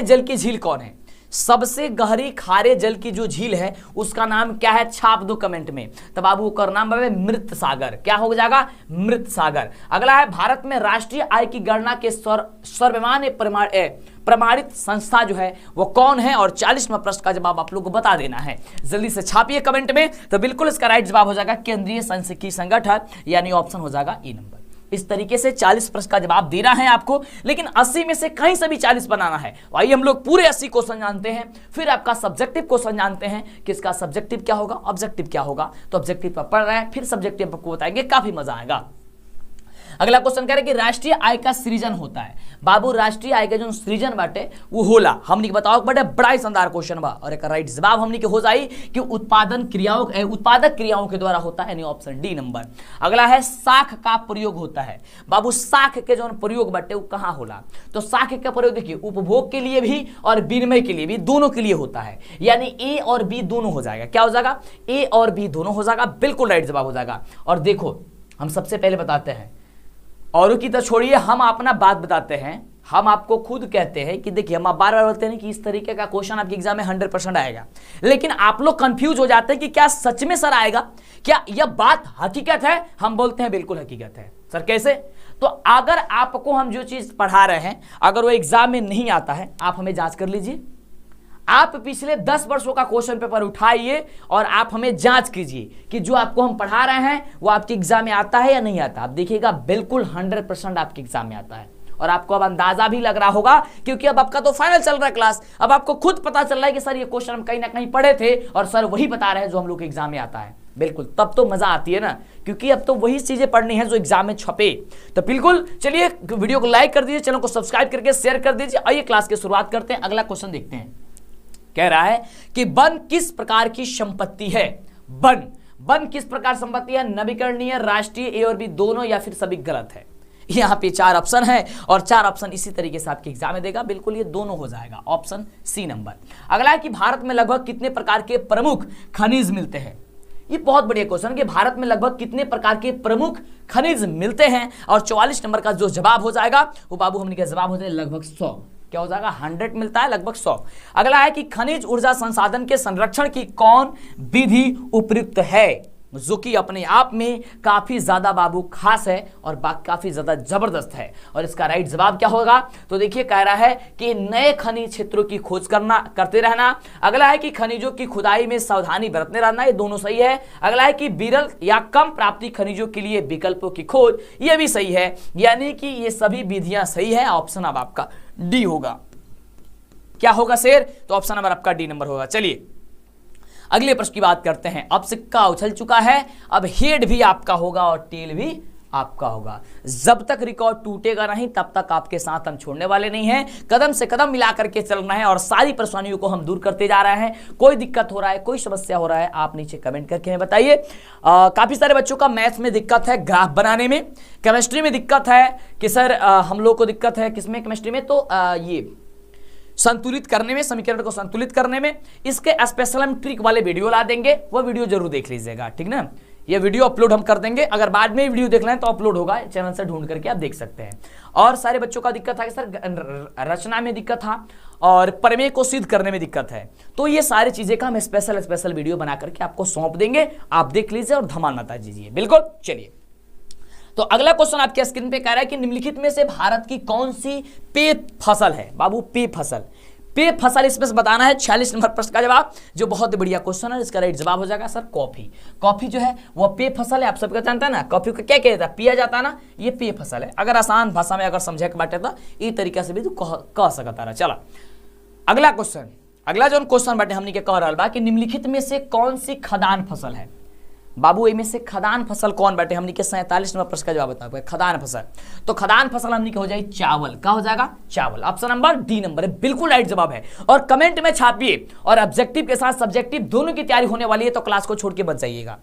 जल की झील कौन है? सबसे गहरी खारे जल की जो झील है उसका नाम क्या है? छाप दो कमेंट में। तब बाबू का नाम है मृत सागर। क्या हो जाएगा? मृत सागर। अगला है भारत में राष्ट्रीय आय की गणना के सर्वमान्य प्रमाणित संस्था जो है वो कौन है? और 40वां प्रश्न का जवाब आप लोग को बता देना है, जल्दी से छापिए कमेंट में। तो बिल्कुल इसका राइट जवाब हो जाएगा केंद्रीय सांख्यिकी संगठन, यानी ऑप्शन हो जाएगा ई नंबर। इस तरीके से 40 प्रश्न का जवाब देना है आपको, लेकिन 80 में से कहीं से भी 40 बनाना है। आइए हम लोग पूरे 80 क्वेश्चन जानते हैं, फिर आपका सब्जेक्टिव क्वेश्चन जानते हैं कि इसका सब्जेक्टिव क्या होगा, ऑब्जेक्टिव क्या होगा। तो ऑब्जेक्टिव पर पढ़ रहे हैं, फिर सब्जेक्टिव आपको बताएंगे, काफी मजा आएगा। अगला क्वेश्चन कह रहे कि राष्ट्रीय आय का सृजन होता है। बाबू राष्ट्रीय आय का जो सृजन बाटे वो होला, हमने बताओ बटे बड़ा ही शानदार क्वेश्चन बा। और एक राइट जवाब हमने के हो जाई कि उत्पादक क्रियाओं के द्वारा होता है, यानी ऑप्शन डी नंबर। अगला है साख का प्रयोग होता है। बाबू साख के जो प्रयोग बाटे वो कहाँ होला? तो साख का प्रयोग देखिए उपभोग के लिए भी और विनिमय के लिए भी, दोनों के लिए होता है, यानी ए और बी दोनों हो जाएगा। क्या हो जाएगा? ए और बी दोनों हो जाएगा, बिल्कुल राइट जवाब हो जाएगा। और देखो हम सबसे पहले बताते हैं, औरों की तो छोड़िए, हम अपना बात बताते हैं। हम आपको खुद कहते हैं कि देखिए, हम बार बार बोलते हैं कि इस तरीके का क्वेश्चन आपके एग्जाम में 100% आएगा, लेकिन आप लोग कंफ्यूज हो जाते हैं कि क्या सच में सर आएगा, क्या यह बात हकीकत है? हम बोलते हैं बिल्कुल हकीकत है। सर कैसे? तो अगर आपको हम जो चीज पढ़ा रहे हैं अगर वो एग्जाम में नहीं आता है, आप हमें जांच कर लीजिए। आप पिछले 10 वर्षों का क्वेश्चन पेपर उठाइए और आप हमें जांच कीजिए कि जो आपको हम पढ़ा रहे हैं वो आपके एग्जाम में आता है या नहीं आता। आप देखिएगा बिल्कुल 100% आपके एग्जाम में आता है। और आपको अब अंदाजा भी लग रहा होगा क्योंकि अब आपका तो फाइनल चल रहा है क्लास, अब आपको खुद पता चल रहा है कि सर ये क्वेश्चन हम कहीं ना कहीं पढ़े थे और सर वही बता रहे हैं जो हम लोग के एग्जाम में आता है। बिल्कुल, तब तो मजा आती है ना, क्योंकि अब तो वही चीजें पढ़नी है जो एग्जाम में छपे। तो बिल्कुल चलिए वीडियो को लाइक कर दीजिए, चैनल को सब्सक्राइब करके शेयर कर दीजिए। आइए क्लास की शुरुआत करते हैं। अगला क्वेश्चन देखते हैं। कह रहा है कि वन किस प्रकार की संपत्ति है? वन किस प्रकार संपत्ति है? नवीकरणीय, राष्ट्रीय, ए और बी दोनों, या फिर सभी गलत है। यहां पे 4 ऑप्शन है और 4 ऑप्शन इसी तरीके से आपके एग्जाम में देगा। बिल्कुल ये दोनों हो जाएगा, ऑप्शन सी नंबर। अगला है कि भारत में लगभग कितने प्रकार के प्रमुख खनिज मिलते हैं? ये बहुत बढ़िया क्वेश्चन कि भारत में लगभग कितने प्रकार के प्रमुख खनिज मिलते हैं। और 44 नंबर का जो जवाब हो जाएगा वो बाबू हमने का जवाब हो जाएगा लगभग 100। क्या हो जाएगा? 100 मिलता है, लगभग 100। अगला है कि खनिज ऊर्जा संसाधन के संरक्षण की कौन विधि उपयुक्त है? जो कि अपने आप में काफी ज्यादा बाबू खास है और काफी ज्यादा जबरदस्त है। और इसका राइट जवाब क्या होगा? तो देखिए कह रहा है कि नए खनिज क्षेत्रों की खोज करते रहना। अगला है कि खनिजों की खुदाई में सावधानी बरतने रहना, ये दोनों सही है। अगला है कि विरल या कम प्राप्ति खनिजों के लिए विकल्पों की खोज, ये भी सही है। यानी कि ये सभी विधियां सही है। ऑप्शन अब आपका डी होगा। क्या होगा शेर? तो ऑप्शन नंबर आपका डी नंबर होगा। चलिए अगले प्रश्न की बात करते हैं। अब सिक्का उछल चुका है, अब हेड भी आपका होगा और टेल भी आपका होगा। जब तक रिकॉर्ड टूटेगा नहीं तब तक आपके साथ हम छोड़ने वाले नहीं हैं। कदम से कदम मिला करके चलना है और सारी परेशानियों को हम दूर करते जा रहे हैं। कोई दिक्कत हो रहा है, कोई समस्या हो रहा है, आप नीचे कमेंट करके हमें बताइए। काफी सारे बच्चों का मैथ्स में दिक्कत है ग्राफ बनाने में, केमिस्ट्री में दिक्कत है कि सर हम लोग को दिक्कत है किसमें? केमिस्ट्री में। तो ये संतुलित करने में, समीकरण को संतुलित करने में, इसके स्पेशल हम ट्रिक वाले वीडियो ला देंगे, वो वीडियो जरूर देख लीजिएगा, ठीक ना। ये वीडियो अपलोड हम कर देंगे, अगर बाद में वीडियो देखना है तो अपलोड होगा, चैनल से ढूंढ करके आप देख सकते हैं। और सारे बच्चों का दिक्कत था कि सर रचना में दिक्कत था और प्रमेय को सिद्ध करने में दिक्कत है, तो ये सारी चीजें का हम स्पेशल वीडियो बना करके आपको सौंप देंगे, आप देख लीजिए और धमाल मचा दीजिए। बिल्कुल। चलिए तो अगला क्वेश्चन आपके स्क्रीन पे कह रहा है कि निम्नलिखित में से भारत की कौन सी पेय फसल है? बाबू पेय फसल, पेय फसल इसमें से बताना है। 46 नंबर प्रश्न का जवाब, जो बहुत बढ़िया क्वेश्चन है। इसका राइट जवाब हो जाएगा सर कॉफी। कॉफी जो है वो पेय फसल है, आप सबका जानता है ना। कॉफी को क्या कहता है? पिया जाता है ना, ये पेय फसल है। अगर आसान भाषा में अगर समझे के बाटे तो ये तरीका से भी तू कह सकता है। चला अगला क्वेश्चन, अगला जो क्वेश्चन बाटे हमने कह रहा बा कि निम्नलिखित में से कौन सी खदान फसल है? बाबू इनमें से खदान फसल कौन बाटे? हमने के 47 नंबर प्रश्न का जवाब बता। खदान फसल, तो खदान फसल हमने के हो जाए चावल। क्या हो जाएगा? चावल। ऑप्शन नंबर डी नंबर है, बिल्कुल राइट जवाब है। और कमेंट में छापिए और ऑब्जेक्टिव के साथ सब्जेक्टिव दोनों की तैयारी होने वाली है, तो क्लास को छोड़ के बच जाइएगा,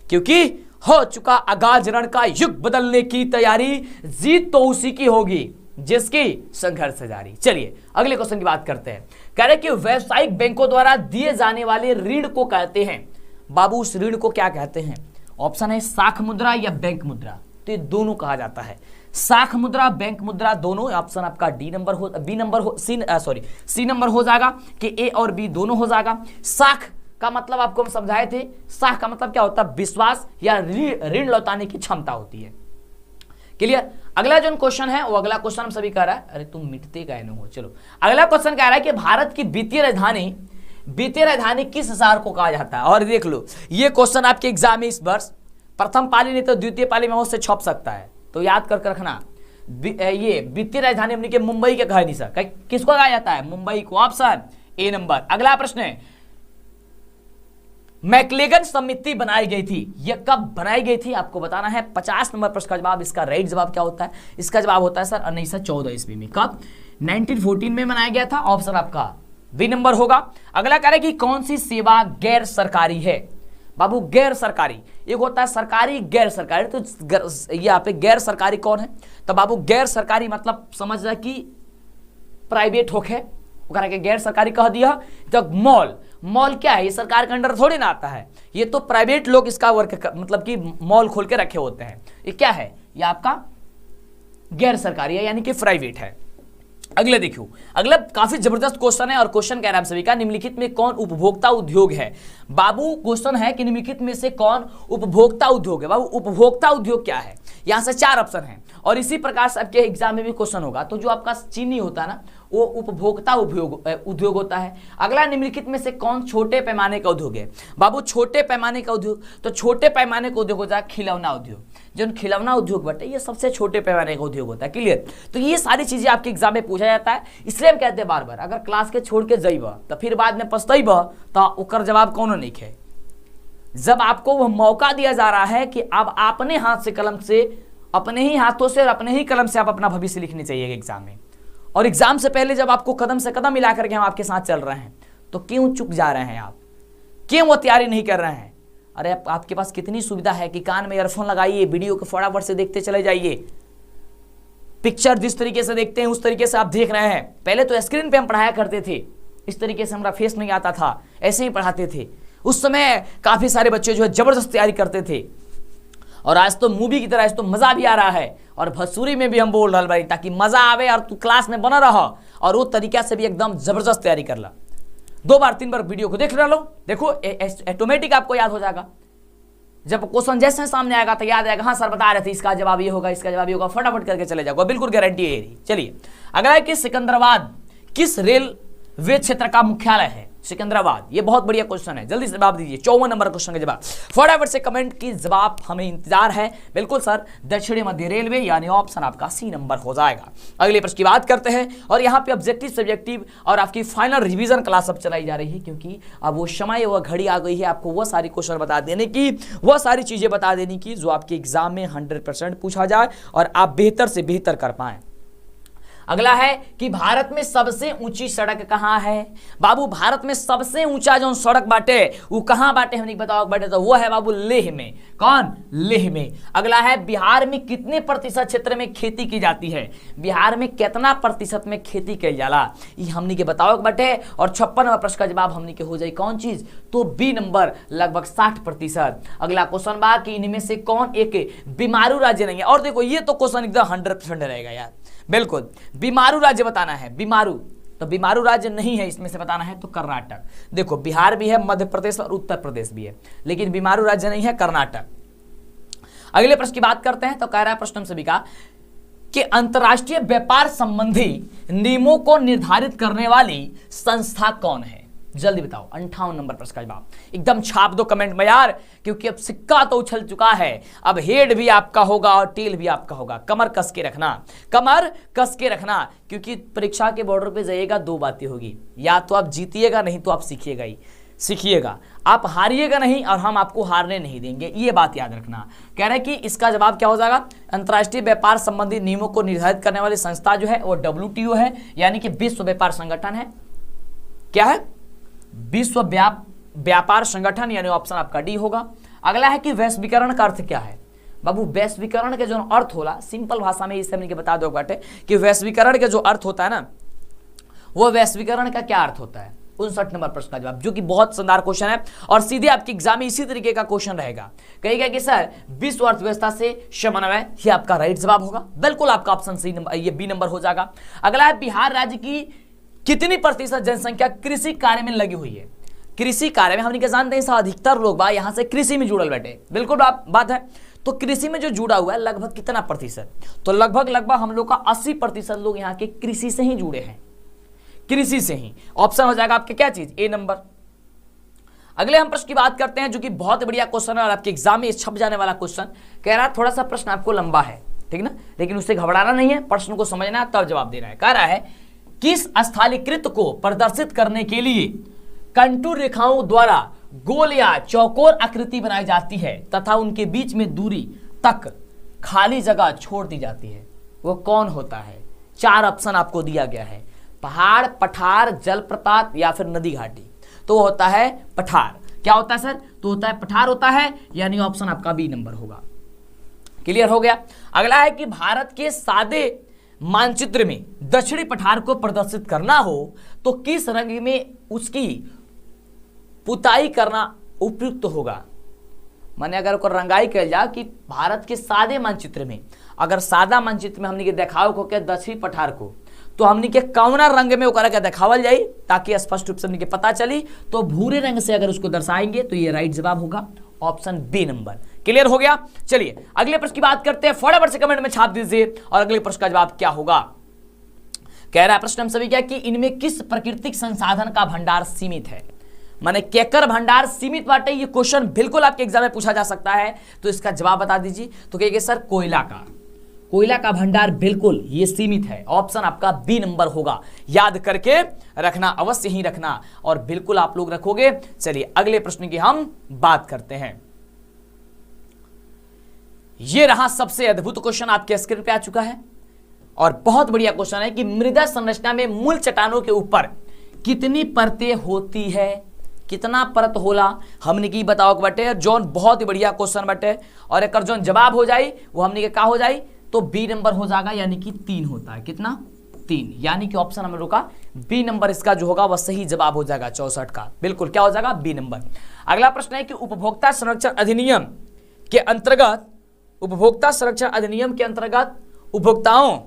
क्योंकि हो चुका आगाज रण का युग बदलने की तैयारी, जीत तो उसी की होगी जिसकी संघर्ष जारी। चलिए अगले क्वेश्चन की बात करते हैं। कह रहे कि व्यावसायिक बैंकों द्वारा दिए जाने वाले ऋण को कहते हैं, बाबू उस ऋण को क्या कहते हैं? ऑप्शन है साख मुद्रा या बैंक मुद्रा, तो ये दोनों कहा जाता है। साख मुद्रा, बैंक मुद्रा दोनों। ऑप्शन आपका डी नंबर हो, बी नंबर हो, सी नंबर हो जाएगा कि ए और बी दोनों हो जाएगा। साख का मतलब आपको हम समझाए थे, साख का मतलब क्या होता है? विश्वास या ऋण लौटाने की क्षमता होती है। क्लियर। अगला जो क्वेश्चन है वो अगला क्वेश्चन हम सभी कह रहा है, अरे तुम मिटते गए न हो। चलो अगला क्वेश्चन कह रहा है कि भारत की वित्तीय राजधानी किस शहर को कहा जाता है? और देख लो ये क्वेश्चन आपके एग्जाम में इस वर्ष प्रथम पाली नहीं तो द्वितीय पाली में उससे छप सकता है, तो याद कर रखना। ये वित्तीय राजधानी हमने के मुंबई के कहा नहीं सर, किसको कहा जाता है? मुंबई को। Option A number. अगला प्रश्न है, मैक्लेगन समिति बनाई गई थी, यह कब बनाई गई थी आपको बताना है। 50 नंबर प्रश्न का जवाब। इसका राइट जवाब क्या होता है? इसका जवाब होता है सर 1914 ईस्वी में। कब? 1914 में बनाया गया था। ऑप्शन आपका बी नंबर होगा। अगला कह रहे कि कौन सी सेवा गैर सरकारी है? बाबू गैर सरकारी, एक होता है सरकारी, गैर सरकारी। तो यहाँ पे गैर सरकारी कौन है? तो बाबू गैर सरकारी मतलब समझ रहा कि प्राइवेट होके गैर सरकारी कह दिया। तो मॉल क्या है? ये सरकार के अंडर थोड़ी ना आता है, ये तो प्राइवेट लोग इसका वर्क मतलब कि मॉल खोल के रखे होते हैं। ये क्या है? ये आपका गैर सरकारी है, यानी कि प्राइवेट है। अगले देखियो, अगला काफी जबरदस्त क्वेश्चन है और क्वेश्चन कह रहा है सभी का, निम्नलिखित में कौन उपभोक्ता उद्योग है? बाबू क्वेश्चन है कि निम्नलिखित में से कौन उपभोक्ता उद्योग है? बाबू उपभोक्ता उद्योग क्या है? यहां से 4 ऑप्शन है और इसी प्रकार से आपके एग्जाम में भी क्वेश्चन होगा। तो जो आपका चीनी होता है ना, वो उपभोक्ता उद्योग होता है। अगला, निम्नलिखित में से कौन छोटे पैमाने का उद्योग है? बाबू छोटे पैमाने का उद्योग, तो छोटे पैमाने का उद्योग होता है खिलौना उद्योग। जो खिलौना उद्योग बटे ये सबसे छोटे पैमाने का उद्योग होता है। क्लियर? तो ये सारी चीजें आपके एग्जाम में पूछा जाता है, इसलिए हम कहते हैं बार बार अगर क्लास के छोड़ के जाइब तो फिर बाद में पछताइब तो ओकर जवाब कौनो नहीं है। जब आपको वह मौका दिया जा रहा है कि अब अपने हाथ से कलम से, अपने ही हाथों से और अपने ही कलम से आप अपना भविष्य लिखनी चाहिए एग्जाम में, और एग्जाम से पहले जब आपको कदम से कदम मिला करके हम आपके साथ चल रहे हैं, तो क्यों चुक जा रहे हैं आप? क्यों वो तैयारी नहीं कर रहे हैं? अरे आपके पास कितनी सुविधा है कि कान में ईयरफोन लगाइए, वीडियो को फटाफट से देखते चले जाइए। पिक्चर जिस तरीके से देखते हैं उस तरीके से आप देख रहे हैं। पहले तो स्क्रीन पे हम पढ़ाया करते थे, इस तरीके से हमारा फेस नहीं आता था, ऐसे ही पढ़ाते थे। उस समय काफी सारे बच्चे जो है जबरदस्त तैयारी करते थे, और आज तो मूवी की तरह आज तो मजा भी आ रहा है, और भसूरी में भी हम बोल रहे भाई ताकि मजा आवे और तू क्लास में बना रहा और वो तरीका से भी एकदम जबरदस्त तैयारी कर ला। 2 बार 3 बार वीडियो को देख लो, देखो ऑटोमेटिक आपको याद हो जाएगा। जब क्वेश्चन जैसे सामने आएगा तो याद आएगा, हाँ सर बता रहे थे इसका जवाब ये होगा, इसका जवाब ये होगा, फटाफट करके चले जाओगे, बिल्कुल गारंटी है ये। चलिए अगला है कि सिकंदराबाद किस रेलवे क्षेत्र का मुख्यालय है? सिकंदराबाद, ये बहुत बढ़िया क्वेश्चन है, जल्दी से जवाब दीजिए। 54 नंबर क्वेश्चन का जवाब फटाफट से कमेंट की जवाब हमें इंतजार है। बिल्कुल सर, दक्षिणी मध्य रेलवे, यानी ऑप्शन आपका सी नंबर हो जाएगा। अगले प्रश्न की बात करते हैं, और यहाँ पे ऑब्जेक्टिव सब्जेक्टिव और आपकी फाइनल रिवीजन क्लास अब चलाई जा रही है, क्योंकि अब वो समय वह घड़ी आ गई है आपको वह सारी क्वेश्चन बता देने की, वह सारी चीजें बता देने की जो आपके एग्जाम में 100% पूछा जाए और आप बेहतर से बेहतर कर पाए। अगला है कि भारत में सबसे ऊंची सड़क कहां है? बाबू भारत में सबसे ऊंचा जो सड़क बाटे वो कहां बाटे हमने बताओ बाटे, तो वो है बाबू लेह में। कौन? लेह में। अगला है बिहार में कितने प्रतिशत क्षेत्र में खेती की जाती है? बिहार में कितना प्रतिशत में खेती की जाला, ये हमने के बताओ बाटे। और 56वां प्रश्न का जवाब हमने के हो जाए कौन चीज, तो बी नंबर, लगभग 60%। अगला क्वेश्चन बा कि इनमें से कौन एक बीमारू राज्य नहीं है? और देखो ये तो क्वेश्चन एकदम 100% रहेगा यार, बिल्कुल बीमारू राज्य बताना है। बीमारू, तो बीमारू राज्य नहीं है इसमें से बताना है तो कर्नाटक। देखो बिहार भी है, मध्य प्रदेश और उत्तर प्रदेश भी है, लेकिन बीमारू राज्य नहीं है कर्नाटक। अगले प्रश्न की बात करते हैं, तो कह रहा है प्रश्न सभी का कि अंतरराष्ट्रीय व्यापार संबंधी नियमों को निर्धारित करने वाली संस्था कौन है? जल्दी बताओ। 58 नंबर प्रश्न का जवाब एकदम छाप दो कमेंट में यार, क्योंकि अब सिक्का तो उछल चुका है, अब हेड भी आपका होगा और टेल भी आपका होगा। कमर कस के रखना, कमर कस के रखना, क्योंकि परीक्षा के बॉर्डर पे जाइएगा दो बातें होगी, या तो आप जीतिएगा नहीं तो आप सीखिएगा ही, सीखिएगा, आप हारिएगा नहीं और हम आपको हारने नहीं देंगे, ये बात याद रखना। कह रहे हैं कि इसका जवाब क्या हो जाएगा? अंतर्राष्ट्रीय व्यापार संबंधी नियमों को निर्धारित करने वाली संस्था जो है वो WTO है, यानी कि विश्व व्यापार संगठन है। क्या है? विश्व व्यापार संगठन, यानी ऑप्शन आपका डी होगा। अगला है कि वैश्वीकरण का अर्थ क्या है? बाबू वैश्वीकरण के जो अर्थ होला, सिंपल भाषा में इसे हमने बता दो बाटे कि वैश्वीकरण के जो अर्थ होता है ना, वो वैश्वीकरण का क्या अर्थ होता है? 59 नंबर प्रश्न का जवाब, जो कि बहुत शानदार क्वेश्चन है और सीधे आपके एग्जाम में इसी तरीके का क्वेश्चन रहेगा। कहेगा कि सर विश्व अर्थव्यवस्था से समन्वय, ये आपका राइट जवाब होगा, बिल्कुल आपका ऑप्शन सी नंबर, ये बी नंबर हो जाएगा। अगला है बिहार राज्य की कितनी प्रतिशत जनसंख्या कृषि कार्य में लगी हुई है? कृषि कार्य में हमने क्या जानते हैं, अधिकतर लोग बा यहाँ से कृषि में जुड़ल बैठे, बिल्कुल बात है। तो कृषि में जो जुड़ा हुआ है लगभग कितना प्रतिशत? तो लगभग हम लोग का 80% लोग यहाँ के कृषि से ही जुड़े हैं, कृषि से ही। ऑप्शन हो जाएगा आपके क्या चीज? ए नंबर। अगले हम प्रश्न की बात करते हैं, जो कि बहुत बढ़िया क्वेश्चन है और आपके एग्जाम में छप जाने वाला क्वेश्चन। कह रहा है थोड़ा सा प्रश्न आपको लंबा है, ठीक ना, लेकिन उससे घबराना नहीं है, प्रश्न को समझना तब जवाब देना है। कह रहा है किस स्थलीकृत को प्रदर्शित करने के लिए कंटूर रेखाओं द्वारा गोल या चौकोर आकृति बनाई जाती है तथा उनके बीच में दूरी तक खाली जगह छोड़ दी जाती है? वो कौन होता है? 4 ऑप्शन आपको दिया गया है, पहाड़, पठार, जलप्रपात या फिर नदी घाटी। तो होता है पठार। क्या होता है सर? तो होता है पठार होता है, यानी ऑप्शन आपका बी नंबर होगा। क्लियर हो गया। अगला है कि भारत के सादे मानचित्र में दक्षिणी पठार को प्रदर्शित करना हो तो किस रंग में उसकी पुताई करना उपयुक्त होगा? माने अगर को रंगाई कल जाए कि भारत के सादे मानचित्र में, अगर सादा मानचित्र में हमने के देखाव को के दक्षिणी पठार को, तो हमने के कौना रंग में ओकरा के देखावल जाई ताकि स्पष्ट रूप से हमने के पता चली, तो भूरे रंग से अगर उसको दर्शाएंगे तो ये राइट जवाब होगा, ऑप्शन बी नंबर। क्लियर हो गया। चलिए अगले प्रश्न की बात करते हैं, फटाफट से कमेंट में छाप दीजिए और अगले प्रश्न का जवाब क्या होगा। कह रहा है प्रश्न हम सभी क्या कि इनमें किस प्राकृतिक संसाधन का भंडार सीमित है? माने केकर भंडार सीमित बाटे, ये क्वेश्चन बिल्कुल आपके एग्जाम में पूछा जा सकता है, तो इसका जवाब बता दीजिए। तो कहेंगे सर कोयला का, कोयला का भंडार बिल्कुल ये सीमित है, ऑप्शन आपका बी नंबर होगा। याद करके रखना, अवश्य ही रखना और बिल्कुल आप लोग रखोगे। चलिए अगले प्रश्न की हम बात करते हैं। ये रहा सबसे अद्भुत क्वेश्चन आपके स्क्रीन पे आ चुका है और बहुत बढ़िया क्वेश्चन है कि मृदा संरचना में मूल चट्टानों के ऊपर कितनी परतें होती है? कितना परत होला हमने की बताओ बटे, जौन बहुत ही बढ़िया क्वेश्चन बटे और एक जौन जवाब हो जाए वो हमने के का हो जाए, तो बी नंबर हो जाएगा, यानी कि 3 होता है। कितना? 3, यानी कि ऑप्शन हम लोग का बी नंबर इसका जो होगा वह सही जवाब हो जाएगा 64 का, बिल्कुल क्या हो जाएगा? B number. अगला प्रश्न है कि उपभोक्ता संरक्षण अधिनियम के अंतर्गत, उपभोक्ता संरक्षण अधिनियम के अंतर्गत उपभोक्ताओं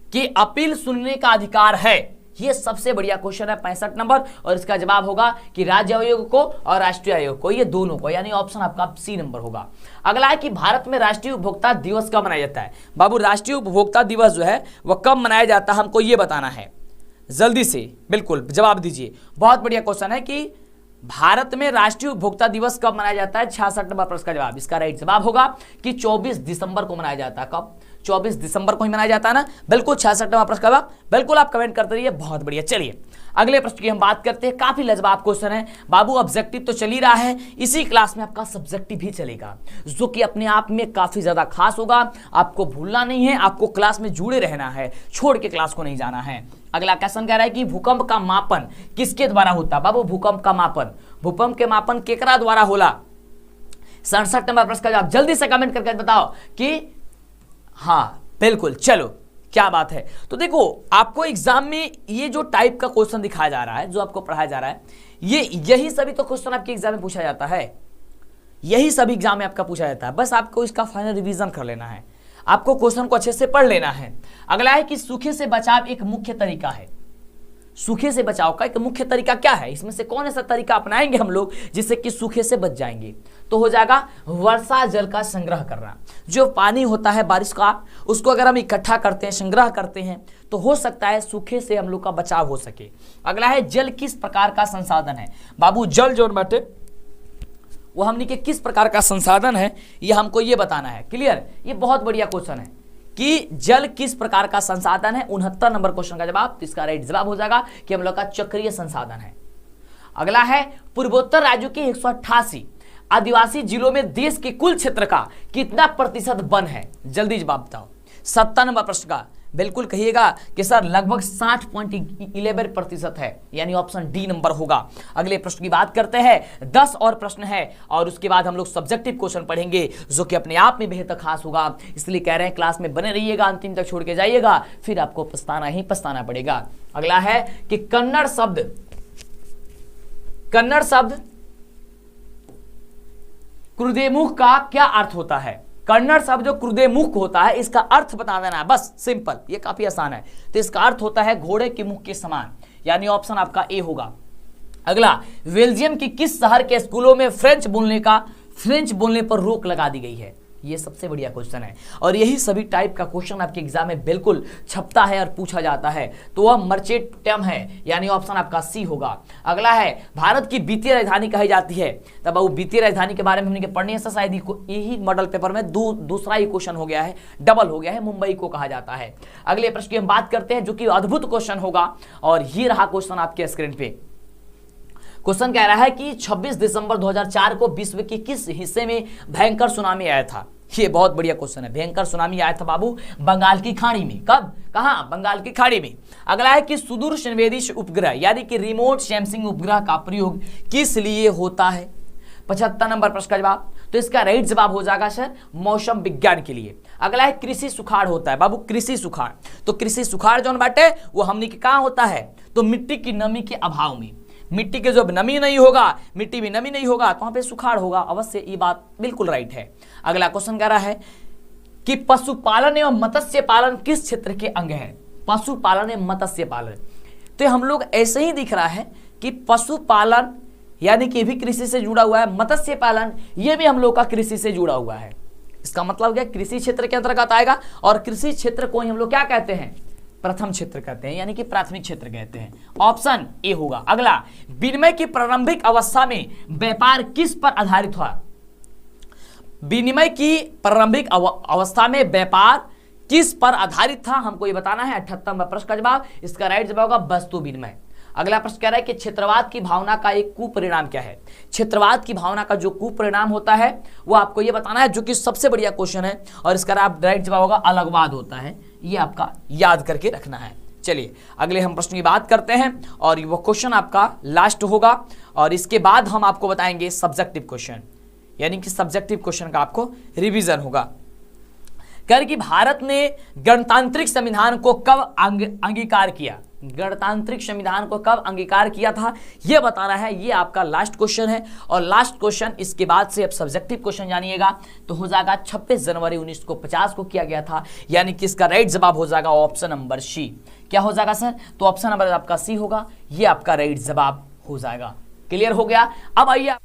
की अपील सुनने का अधिकार है ये सबसे बढ़िया क्वेश्चन है 65 नंबर। और इसका जवाब होगा कि राज्य आयोग को और राष्ट्रीय आयोग को, ये दोनों को, यानी ऑप्शन आपका सी नंबर होगा। अगला है कि भारत में राष्ट्रीय उपभोक्ता दिवस कब मनाया जाता है। बाबू राष्ट्रीय उपभोक्ता दिवस जो है वह कब मनाया जाता है, हमको ये बताना है, जल्दी से बिल्कुल जवाब दीजिए। बहुत बढ़िया क्वेश्चन है कि भारत में राष्ट्रीय उपभोक्ता दिवस कब मनाया जाता है। 66 नंबर प्रश्न का जवाब, इसका राइट जवाब होगा कि 24 दिसंबर को मनाया जाता है। कब? 24 दिसंबर को ही मनाया जाता है ना, बिल्कुल। 66 नंबर प्रश्न का जवाब बिल्कुल आप कमेंट करते रहिए, बहुत बढ़िया। चलिए अगले प्रश्न की हम बात करते हैं। काफी लाजवाब क्वेश्चन है बाबू, ऑब्जेक्टिव तो चल ही रहा है, इसी क्लास में आपका सब्जेक्टिव भी चलेगा, जो कि अपने आप में काफी ज्यादा खास होगा। आपको भूलना नहीं है, आपको क्लास में जुड़े रहना है, छोड़ के क्लास को नहीं जाना है। अगला क्वेश्चन कह रहा है कि भूकंप का मापन किसके द्वारा होता है। बाबू भूकंप का मापन, भूकंप के मापन केकरा द्वारा होला। 67 नंबर प्रश्न का जवाब जल्दी से कमेंट करके बताओ कि हाँ बिल्कुल। चलो क्या बात है। तो देखो आपको एग्जाम में ये जो टाइप का क्वेश्चन दिखाया जा रहा है, जो आपको पढ़ाया जा रहा है, यही सभी तो क्वेश्चन आपके एग्जाम में पूछा जाता है, यही सभी एग्जाम में आपका पूछा जाता है। बस आपको इसका फाइनल रिवीजन कर लेना है, आपको क्वेश्चन को अच्छे से पढ़ लेना है। अगला है कि सूखे से बचाव एक मुख्य तरीका है। सूखे से बचाव का एक मुख्य तरीका क्या है, इसमें से कौन सा तरीका अपनाएंगे हम लोग जिससे कि सूखे से बच जाएंगे। तो हो जाएगा वर्षा जल का संग्रह करना। जो पानी होता है बारिश का, उसको अगर हम इकट्ठा करते हैं, संग्रह करते हैं, तो हो सकता है सूखे से हम लोग का बचाव हो सके। अगला है जल किस प्रकार का संसाधन है। बाबू जल जो बाटे वो हमने के किस प्रकार का संसाधन है, ये हमको ये बताना है। क्लियर, ये बहुत बढ़िया क्वेश्चन है कि जल किस प्रकार का संसाधन है। 69 नंबर क्वेश्चन का जवाब, इसका राइट जवाब हो जाएगा कि हम लोग का चक्रीय संसाधन है। अगला है पूर्वोत्तर राज्यों के 188 आदिवासी जिलों में देश के कुल क्षेत्र का कितना प्रतिशत वन है। जल्दी जवाब बताओ। 70 नंबर प्रश्न का बिल्कुल कहिएगा कि सर लगभग 60.11% है, यानी ऑप्शन डी नंबर होगा। अगले प्रश्न की बात करते हैं। 10 और प्रश्न है और उसके बाद हम लोग सब्जेक्टिव क्वेश्चन पढ़ेंगे, जो कि अपने आप में बेहद खास होगा। इसलिए कह रहे हैं क्लास में बने रहिएगा, अंतिम तक छोड़ के जाइएगा, फिर आपको पछताना ही पछताना पड़ेगा। अगला है कि कन्नड़ शब्द क्रुदेमुख का क्या अर्थ होता है। कन्नड़ शब्द जो क्रुदेमुख होता है, इसका अर्थ बता देना है, बस सिंपल, ये काफी आसान है। तो इसका अर्थ होता है घोड़े के मुख के समान, यानी ऑप्शन आपका ए होगा। अगला, बेल्जियम की किस शहर के स्कूलों में फ्रेंच बोलने पर रोक लगा दी गई है। ये सबसे बढ़िया क्वेश्चन है और यही सभी टाइप का क्वेश्चन आपके एग्जाम में बिल्कुल छपता है और पूछा जाता है। तो वह मर्चेंटम है, यानी ऑप्शन आपका सी होगा। अगला है भारत की वित्तीय राजधानी कही जाती है। तब वो वित्तीय राजधानी के बारे में हमने पढ़नी है, शायद यही मॉडल पेपर में दूसरा ही क्वेश्चन हो गया है, डबल हो गया है, मुंबई को कहा जाता है। अगले प्रश्न की हम बात करते हैं, जो कि अद्भुत क्वेश्चन होगा और ये रहा क्वेश्चन आपके स्क्रीन पे। क्वेश्चन कह रहा है कि 26 दिसंबर 2004 को विश्व के किस हिस्से में भयंकर सुनामी आया था। ये बहुत बढ़िया क्वेश्चन है। भयंकर सुनामी आया था बाबू बंगाल की खाड़ी में। कब, कहां? बंगाल की खाड़ी में। अगला है कि सुदूर संवेदी उपग्रह यानी कि रिमोट सेंसिंग उपग्रह का प्रयोग किस लिए होता है। 75 नंबर प्रश्न का जवाब, तो इसका राइट जवाब हो जाएगा सर मौसम विज्ञान के लिए। अगला है कृषि सुखाड़ होता है बाबू, कृषि सुखाड़। तो कृषि सुखाड़ जो बाटे वो हमने के कहां होता है, तो मिट्टी की नमी के अभाव में। मिट्टी के जब नमी नहीं होगा, मिट्टी में नमी नहीं होगा तो वहां पे सुखाड़ होगा, अवश्य ये बात बिल्कुल राइट है। अगला क्वेश्चन कह रहा है कि पशुपालन एवं मत्स्य पालन किस क्षेत्र के अंग है। पशुपालन एवं मत्स्य पालन, तो हम लोग ऐसे ही दिख रहा है कि पशुपालन यानी कि भी कृषि से जुड़ा हुआ है, मत्स्य पालन ये भी हम लोग का कृषि से जुड़ा हुआ है। इसका मतलब क्या, कृषि क्षेत्र के अंतर्गत आएगा और कृषि क्षेत्र को हम लोग क्या कहते हैं, प्रथम क्षेत्र कहते हैं, यानी कि प्राथमिक क्षेत्र कहते हैं। ऑप्शन ए होगा। अगला, विनिमय की प्रारंभिक अवस्था में व्यापार किस पर आधारित हुआ। विनिमय की प्रारंभिक अवस्था में व्यापार किस पर आधारित था, हमको ये बताना है। 78 प्रश्न का जवाब, इसका राइट जवाब होगा वस्तु विनिमय। अगला प्रश्न कह रहा है कि क्षेत्रवाद की भावना का एक कुपरिणाम क्या है। क्षेत्रवाद की भावना का जो कुपरिणाम होता है वो आपको ये बताना है, जो कि सबसे बढ़िया क्वेश्चन है और इसका राइट जवाब होगा अलगवाद होता है। ये आपका याद करके रखना है। चलिए अगले हम प्रश्न की बात करते हैं और वो क्वेश्चन आपका लास्ट होगा और इसके बाद हम आपको बताएंगे सब्जेक्टिव क्वेश्चन, यानी कि सब्जेक्टिव क्वेश्चन का आपको रिवीजन होगा। कह रहे कि भारत ने गणतांत्रिक संविधान को कब अंगीकार किया। गणतांत्रिक संविधान को कब अंगीकार किया था, यह बताना है। ये आपका लास्ट क्वेश्चन है और लास्ट क्वेश्चन इसके बाद से अब सब्जेक्टिव क्वेश्चन जानिएगा तो हो जाएगा 26 जनवरी 1950 को किया गया था, यानी कि इसका राइट जवाब हो जाएगा ऑप्शन नंबर सी। क्या हो जाएगा सर? तो ऑप्शन नंबर आपका सी होगा, ये आपका राइट जवाब हो जाएगा। क्लियर हो गया? अब आइए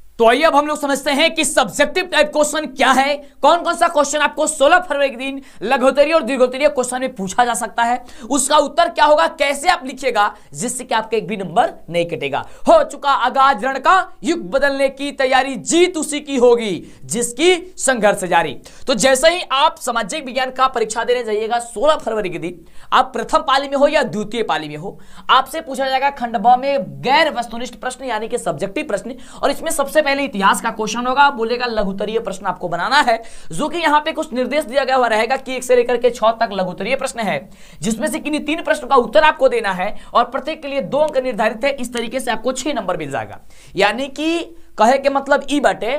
अब हम लोग समझते हैं कि सब्जेक्टिव टाइप क्वेश्चन क्या है, कौन कौन सा क्वेश्चन आपको 16 फरवरी के दिन लघुत्तरीय और दीर्घोत्तरीय क्वेश्चन में पूछा जा सकता है, उसका उत्तर क्या होगा, कैसे आप लिखिएगा जिससे कि आपका एक भी नंबर नहीं कटेगा। हो चुका आगाज रण का, युग बदलने की तैयारी, जीत उसी की होगी जिसकी संघर्ष जारी। तो जैसे ही आप सामाजिक विज्ञान का परीक्षा देने जाइएगा 16 फरवरी के दिन, आप प्रथम पाली में हो या द्वितीय पाली में हो, आपसे पूछा जाएगा खंड ब में गैर वस्तुनिष्ठ प्रश्न यानी कि सब्जेक्टिव प्रश्न, और इसमें सबसे पहले इतिहास का क्वेश्चन होगा। बोलेगा लघुत्तरीय प्रश्न आपको बनाना है, जो कि यहां पे कुछ निर्देश दिया गया हुआ रहेगा कि 1 से लेकर के 6 तक लघुत्तरीय प्रश्न है, जिसमें से किन्हीं 3 प्रश्नों का उत्तर आपको देना है और प्रत्येक के लिए 2 अंक निर्धारित है। इस तरीके से आपको 6 नंबर मिल जाएगा। यानी कि कहे के मतलब ई बाटे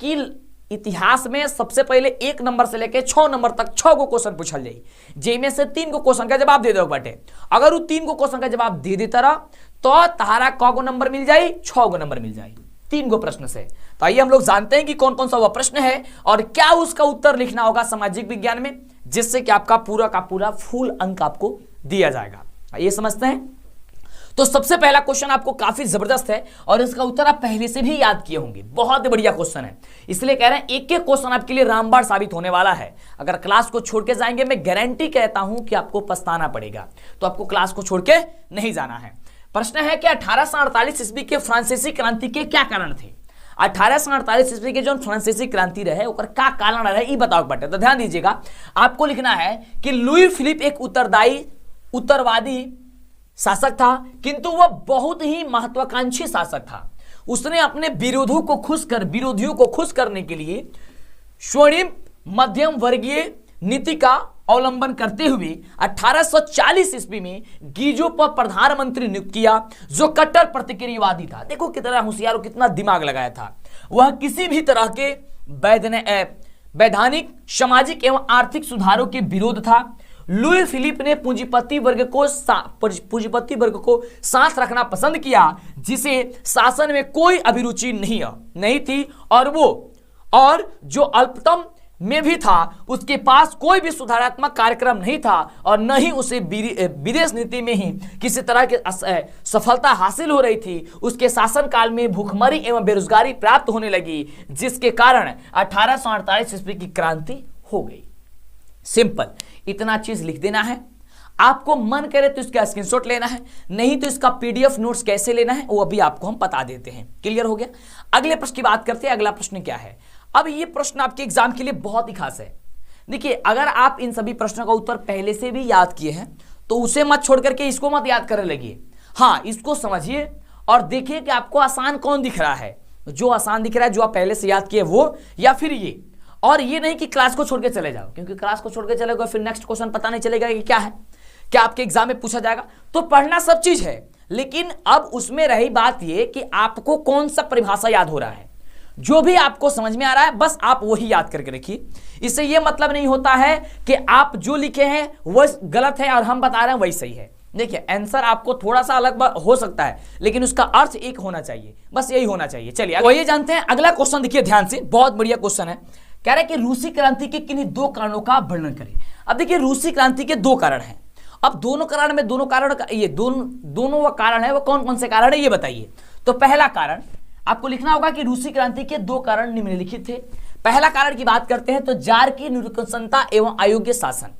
कि इतिहास में सबसे पहले 1 नंबर से लेकर 6 नंबर तक 6 गो क्वेश्चन पूछल जाए, जिनमें से 3 गो क्वेश्चन का जवाब दे दो बाटे। अगर वो 3 गो क्वेश्चन का जवाब दे देता रहा तो तारा क गो नंबर मिल जाए, 6 गो नंबर मिल जाए 3 गो प्रश्न से। तो आइए हम लोग जानते हैं कि कौन कौन सा वह प्रश्न है और क्या उसका उत्तर लिखना होगा सामाजिक विज्ञान में, जिससे कि आपका पूरा का पूरा फुल अंक आपको दिया जाएगा। आइए समझते हैं। तो सबसे पहला क्वेश्चन आपको काफी जबरदस्त है और इसका उत्तर आप पहले से भी याद किए होंगे, बहुत बढ़िया क्वेश्चन है, इसलिए कह रहे हैं एक एक क्वेश्चन आपके लिए रामबाण साबित होने वाला है। अगर क्लास को छोड़ के जाएंगे, मैं गारंटी कहता हूं कि आपको पछताना पड़ेगा, तो आपको क्लास को छोड़ के नहीं जाना है। प्रश्न है कि 1848 ईस्वी के फ्रांसीसी क्रांति के क्या कारण थे। 1848 ईस्वी के जो फ्रांसीसी क्रांति रहे ओकर का कारण रहे ई बताओ बटे। तो ध्यान दीजिएगा, आपको लिखना है कि लुई फिलिप एक उत्तरवादी शासक था, किंतु वह बहुत ही महत्वाकांक्षी शासक था। उसने अपने विरोधियों को खुश करने के लिए स्वर्णिम मध्यम वर्गीय नीति का अवलंबन करते हुए 1840 ईस्वी में गीजो पर प्रधानमंत्री नियुक्त किया, जो कट्टर प्रतिक्रियावादी था। देखो कितना होशियार और कितना दिमाग लगाया था। वह किसी भी तरह के वैधानिक, सामाजिक एवं आर्थिक सुधारों के विरोध था। लुई फिलिप ने पूंजीपति वर्ग को साथ रखना पसंद किया, जिसे शासन में कोई अभिरुचि नहीं थी, और जो अल्पतम में भी था, उसके पास कोई भी सुधारात्मक कार्यक्रम नहीं था और न ही उसे विदेश नीति में ही किसी तरह की सफलता हासिल हो रही थी। उसके शासनकाल में भूखमरी एवं बेरोजगारी प्राप्त होने लगी, जिसके कारण 1848 ईस्वी की क्रांति हो गई। सिंपल, इतना चीज लिख देना है। आपको मन करे तो इसका स्क्रीनशॉट लेना है, नहीं तो इसका पीडीएफ नोट्स कैसे लेना है वो अभी आपको हम बता देते हैं। क्लियर हो गया? अगले प्रश्न की बात करते हैं। अगला प्रश्न क्या है? अब ये प्रश्न आपके एग्जाम के लिए बहुत ही खास है। देखिए, अगर आप इन सभी प्रश्नों का उत्तर पहले से भी याद किए हैं तो उसे मत छोड़ करके इसको मत याद करने लगिए। हाँ, इसको समझिए और देखिए कि आपको आसान कौन दिख रहा है। जो आसान दिख रहा है, जो आप पहले से याद किए वो, या फिर ये। और ये नहीं कि क्लास को छोड़ के चले जाओ, क्योंकि क्लास को छोड़ के चले गए फिर नेक्स्ट क्वेश्चन पता नहीं चलेगा कि क्या है, क्या आपके एग्जाम में पूछा जाएगा। तो पढ़ना सब चीज है, लेकिन अब उसमें रही बात ये कि आपको कौन सा परिभाषा याद हो रहा है। जो भी आपको समझ में आ रहा है बस आप वही याद करके रखिए। इससे यह मतलब नहीं होता है कि आप जो लिखे हैं वह गलत है और हम बता रहे हैं वही सही है। देखिए, आंसर आपको थोड़ा सा अलग हो सकता है, लेकिन उसका अर्थ एक होना चाहिए, बस यही होना चाहिए। चलिए वही जानते हैं। अगला क्वेश्चन देखिए ध्यान से, बहुत बढ़िया क्वेश्चन है। कह रहे हैं कि रूसी क्रांति के किन्हीं 2 कारणों का वर्णन करें। अब देखिए, रूसी क्रांति के 2 कारण हैं। अब दोनों कारण है वो कौन कौन से कारण है ये बताइए। तो पहला कारण आपको लिखना होगा कि रूसी क्रांति के 2 कारण निम्नलिखित थे। पहला कारण की बात करते हैं तो जार की निरंकुशता एवं अयोग्य शासन।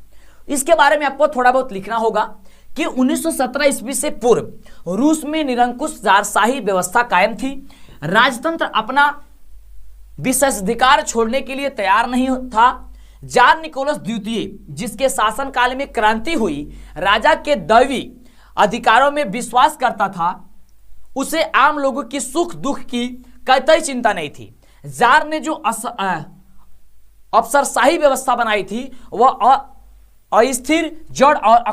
इसके बारे में आपको थोड़ा बहुत लिखना होगा कि 1917 ईस्वी से पूर्व रूस में निरंकुश जारशाही व्यवस्था कायम थी। राजतंत्र अपना विशेषाधिकार छोड़ने के लिए तैयार नहीं था। जार निकोलस द्वितीय, जिसके शासनकाल में क्रांति हुई, राजा के दैवी अधिकारों में विश्वास करता था। उसे आम लोगों की सुख दुख की कतई चिंता नहीं थी। जार ने जो अफसरशाही व्यवस्था बनाई थी वह अस्थिर, जड़ और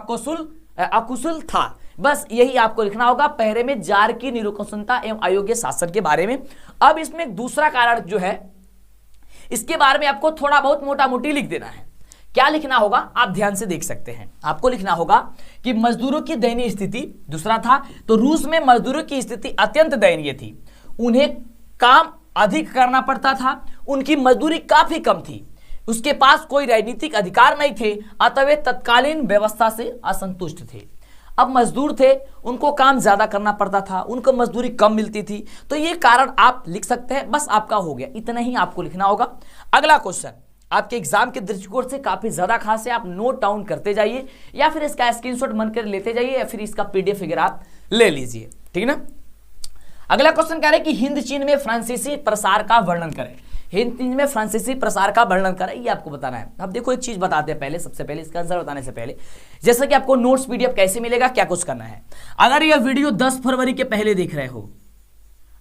अकुशल था। बस यही आपको लिखना होगा पहले में, जार की निरंकुशता एवं अयोग्य शासन के बारे में। अब इसमें दूसरा कारण जो है, इसके बारे में आपको थोड़ा बहुत मोटा मोटी लिख देना है क्या लिखना होगा, आप ध्यान से देख सकते हैं। आपको लिखना होगा कि मजदूरों की दयनीय स्थिति, दूसरा था तो रूस में मजदूरों की स्थिति अत्यंत दयनीय थी, उन्हें काम अधिक करना पड़ता था, उनकी मजदूरी काफी कम थी, उसके पास कोई राजनीतिक अधिकार नहीं थे, अतः वे तत्कालीन व्यवस्था से असंतुष्ट थे। अब मजदूर थे, उनको काम ज्यादा करना पड़ता था, उनको मजदूरी कम मिलती थी, तो ये कारण आप लिख सकते हैं। बस आपका हो गया, इतना ही आपको लिखना होगा। अगला क्वेश्चन आपके एग्जाम के दृष्टिकोण से काफी ज्यादा खास है, आप नोट डाउन करते जाइए या फिर इसका स्क्रीनशॉट बनकर लेते जाइए या फिर इसका पीडीएफ फिगर आप ले लीजिए, ठीक है ना। अगला क्वेश्चन कह रहे हैं कि हिंद चीन में फ्रांसीसी प्रसार का वर्णन करें। हिंद चीन में फ्रांसीसी प्रसार का वर्णन करें, ये आपको बताना है। अब देखो एक चीज बताते हैं पहले, सबसे पहले इसका आंसर बताने से पहले, जैसे कि आपको नोट्स पीडीएफ कैसे मिलेगा, क्या कुछ करना है। अगर यह वीडियो 10 फरवरी के पहले देख रहे हो,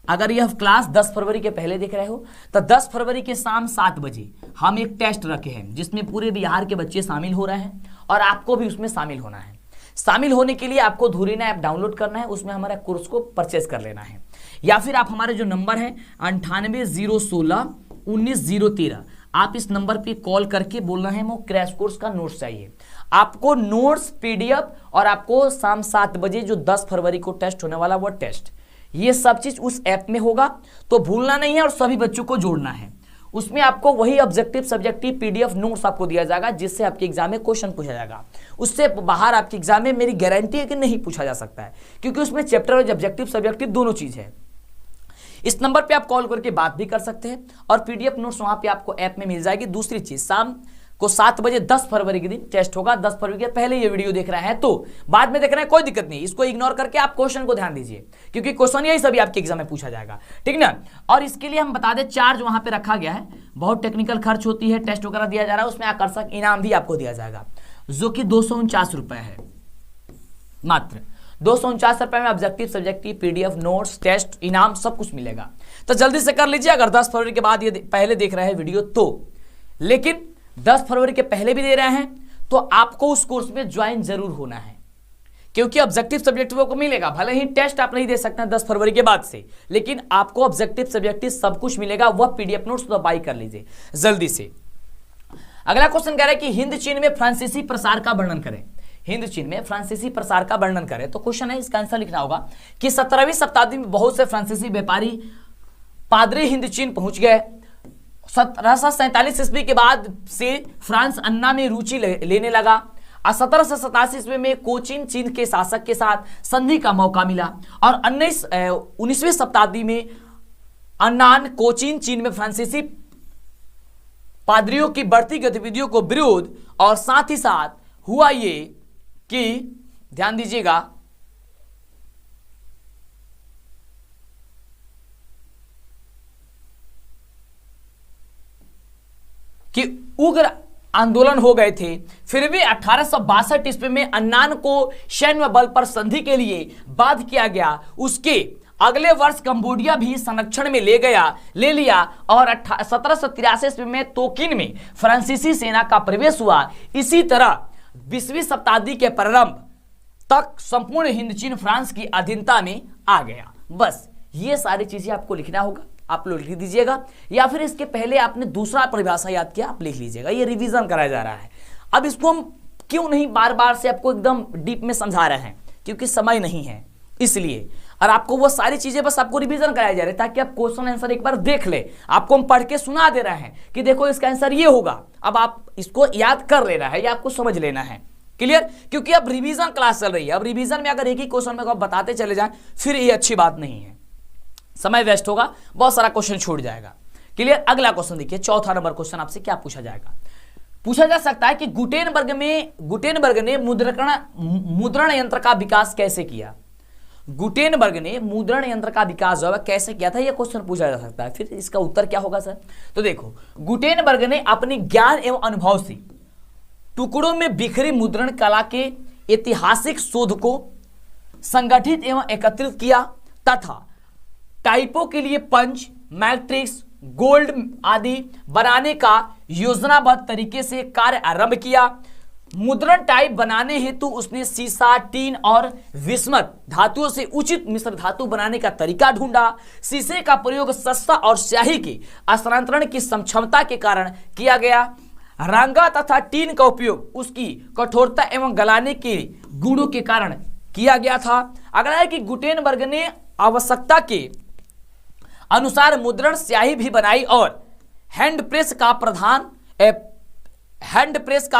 अगर यह क्लास 10 फरवरी के पहले देख रहे हो, तो 10 फरवरी के शाम 7 बजे हम एक टेस्ट रखे हैं जिसमें पूरे बिहार के बच्चे शामिल हो रहे हैं और आपको भी उसमें शामिल होना है। शामिल होने के लिए आपको धुरीना ऐप डाउनलोड करना है, उसमें हमारे कोर्स को परचेज कर लेना है, या फिर आप हमारे जो नंबर है 9801619013, आप इस नंबर पे कॉल करके बोलना है वो क्रैश कोर्स का नोट्स चाहिए। आपको नोट्स पीडीएफ और आपको शाम 7 बजे जो 10 फरवरी को टेस्ट होने वाला वो टेस्ट, ये सब चीज उस ऐप में होगा, तो भूलना नहीं है और सभी बच्चों को जोड़ना है। उसमें आपको वही ऑब्जेक्टिव सब्जेक्टिव पीडीएफ नोट्स आपको दिया जाएगा जिससे आपके एग्जाम में क्वेश्चन पूछा जाएगा। उससे बाहर आपके एग्जाम में मेरी गारंटी है कि नहीं पूछा जा सकता है, क्योंकि उसमें चैप्टर और ऑब्जेक्टिव सब्जेक्टिव दोनों चीज है। इस नंबर पे आप कॉल करके बात भी कर सकते हैं और पीडीएफ नोट्स वहां पे आपको ऐप में मिल जाएगी। दूसरी चीज, शाम को 7 बजे 10 फरवरी के दिन टेस्ट होगा। 10 फरवरी के पहले ये वीडियो देख रहे हैं तो बाद में देख रहे हैं कोई दिक्कत नहीं, इसको इग्नोर करके आप क्वेश्चन को ध्यान दीजिए, क्योंकि क्वेश्चन यही सभी आपके एग्जाम में पूछा जाएगा, ठीक ना। और इसके लिए हम बता दें चार्ज वहां पे रखा गया है, बहुत टेक्निकल खर्च होती है, टेस्ट वगैरह दिया जा रहा है, उसमें आकर्षक इनाम भी आपको दिया जाएगा जो कि 249 रुपए है, मात्र 249 रुपए में objective subjective PDF notes test इनाम सब कुछ मिलेगा। तो जल्दी से कर लीजिए अगर 10 फरवरी के बाद ये पहले देख रहे हैं वीडियो तो। लेकिन 10 फरवरी के पहले भी दे रहे हैं तो आपको उस कोर्स में ज्वाइन जरूर होना है, क्योंकि ऑब्जेक्टिव सब्जेक्टिव को मिलेगा। भले ही टेस्ट आप नहीं दे सकते हैं 10 फरवरी के बाद से, लेकिन आपको ऑब्जेक्टिव सब्जेक्टिव सब कुछ मिलेगा। वह पीडीएफ नोट्स तो बाई कर लीजिए जल्दी से। अगला क्वेश्चन कह रहा है कि हिंद चीन में फ्रांसीसी प्रसार का वर्णन करें। हिंद चीन में फ्रांसीसी प्रसार का वर्णन करें, तो क्वेश्चन है इसका आंसर लिखना होगा कि 17वीं शताब्दी में बहुत से फ्रांसीसी व्यापारी पादरी हिंद चीन पहुंच गए। 1747 ईस्वी के बाद से फ्रांस अन्ना में रुचि लेने लगा। 1787 ईस्वी में कोचिन चीन के शासक के साथ संधि का मौका मिला और 19वीं शताब्दी में अन्नान कोचिन चीन में फ्रांसीसी पादरियों की बढ़ती गतिविधियों को विरोध और साथ ही साथ हुआ ये कि ध्यान दीजिएगा कि उग्र आंदोलन हो गए थे। फिर भी 1862 ईस्वी में अन्नान को सैन्य बल पर संधि के लिए बाध्य किया गया। उसके अगले वर्ष कंबोडिया भी संरक्षण में ले लिया और 1783 ईस्वी में तोकिन में फ्रांसीसी सेना का प्रवेश हुआ। इसी तरह 20वीं शताब्दी के प्रारंभ तक संपूर्ण हिंद चीन फ्रांस की अधीनता में आ गया। बस ये सारी चीजें आपको लिखना होगा, आप लोग लिख दीजिएगा, या फिर इसके पहले आपने दूसरा परिभाषा याद किया आप लिख लीजिएगा। ये रिवीजन कराया जा रहा है। अब इसको हम क्यों नहीं बार बार से आपको एकदम डीप में समझा रहे हैं, क्योंकि समय नहीं है इसलिए, और आपको वो सारी चीजें बस आपको रिवीजन कराया जा रहा है ताकि आप क्वेश्चन आंसर एक बार देख ले। आपको हम पढ़ के सुना दे रहे हैं कि देखो इसका आंसर ये होगा, अब आप इसको याद कर लेना है या आपको समझ लेना है। क्लियर? क्योंकि अब रिवीजन क्लास चल रही है। अब रिवीजन में अगर एक ही क्वेश्चन में आप बताते चले जाएं फिर ये अच्छी बात नहीं है, समय वेस्ट होगा, बहुत सारा क्वेश्चन छूट जाएगा। क्लियर? अगला क्वेश्चन देखिए, चौथा नंबर क्वेश्चन आपसे क्या पूछा जाएगा। पूछा जा सकता है कि गुटेनबर्ग ने मुद्रण यंत्र का विकास कैसे किया। गुटेनबर्ग ने मुद्रण यंत्र का विकास जो है कैसे किया था, यह क्वेश्चन पूछा जा सकता है। फिर इसका उत्तर क्या होगा सर? तो देखो, गुटेनबर्ग ने अपनी ज्ञान एवं अनुभव से टुकड़ों में बिखरी मुद्रण कला के ऐतिहासिक शोध को संगठित एवं एकत्रित किया तथा टाइपों के लिए पंच, मैट्रिक्स, गोल्ड आदि बनाने का योजनाबद्ध तरीके से कार्य आरंभ किया। मुद्रण टाइप बनाने हेतु उसने सीसा, टीन और विस्मत धातुओं से उचित मिश्र धातु बनाने का तरीका ढूंढा। शीशे का प्रयोग सस्ता और स्याही के स्थानांतरण की क्षमता के कारण किया गया। रांगा तथा टीन का उपयोग उसकी कठोरता एवं गलाने के गुणों के कारण किया गया था। अगला है कि गुटेनबर्ग ने आवश्यकता के अनुसार मुद्रण स्याही भी बनाई और हैंड प्रेस का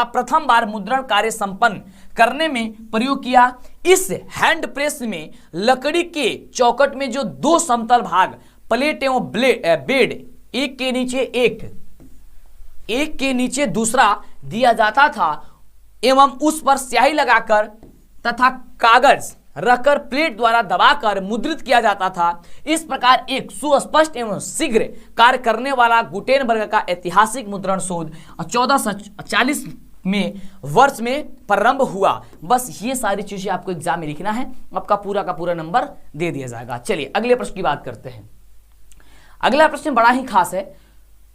प्रथम बार मुद्रण कार्य संपन्न करने में प्रयोग किया। इस हैंड प्रेस में लकड़ी के चौखट में जो दो समतल भाग प्लेट एवं बेड एक के नीचे दूसरा दिया जाता था एवं उस पर स्याही लगाकर तथा कागज रखकर प्लेट द्वारा दबाकर मुद्रित किया जाता था। इस प्रकार एक सुस्पष्ट एवं शीघ्र कार्य करने वाला गुटेनबर्ग का ऐतिहासिक मुद्रण शोध 1440 में वर्ष में प्रारंभ हुआ। बस ये सारी चीजें आपको एग्जाम में लिखना है, आपका पूरा का पूरा नंबर दे दिया जाएगा। चलिए अगले प्रश्न की बात करते हैं। अगला प्रश्न बड़ा ही खास है।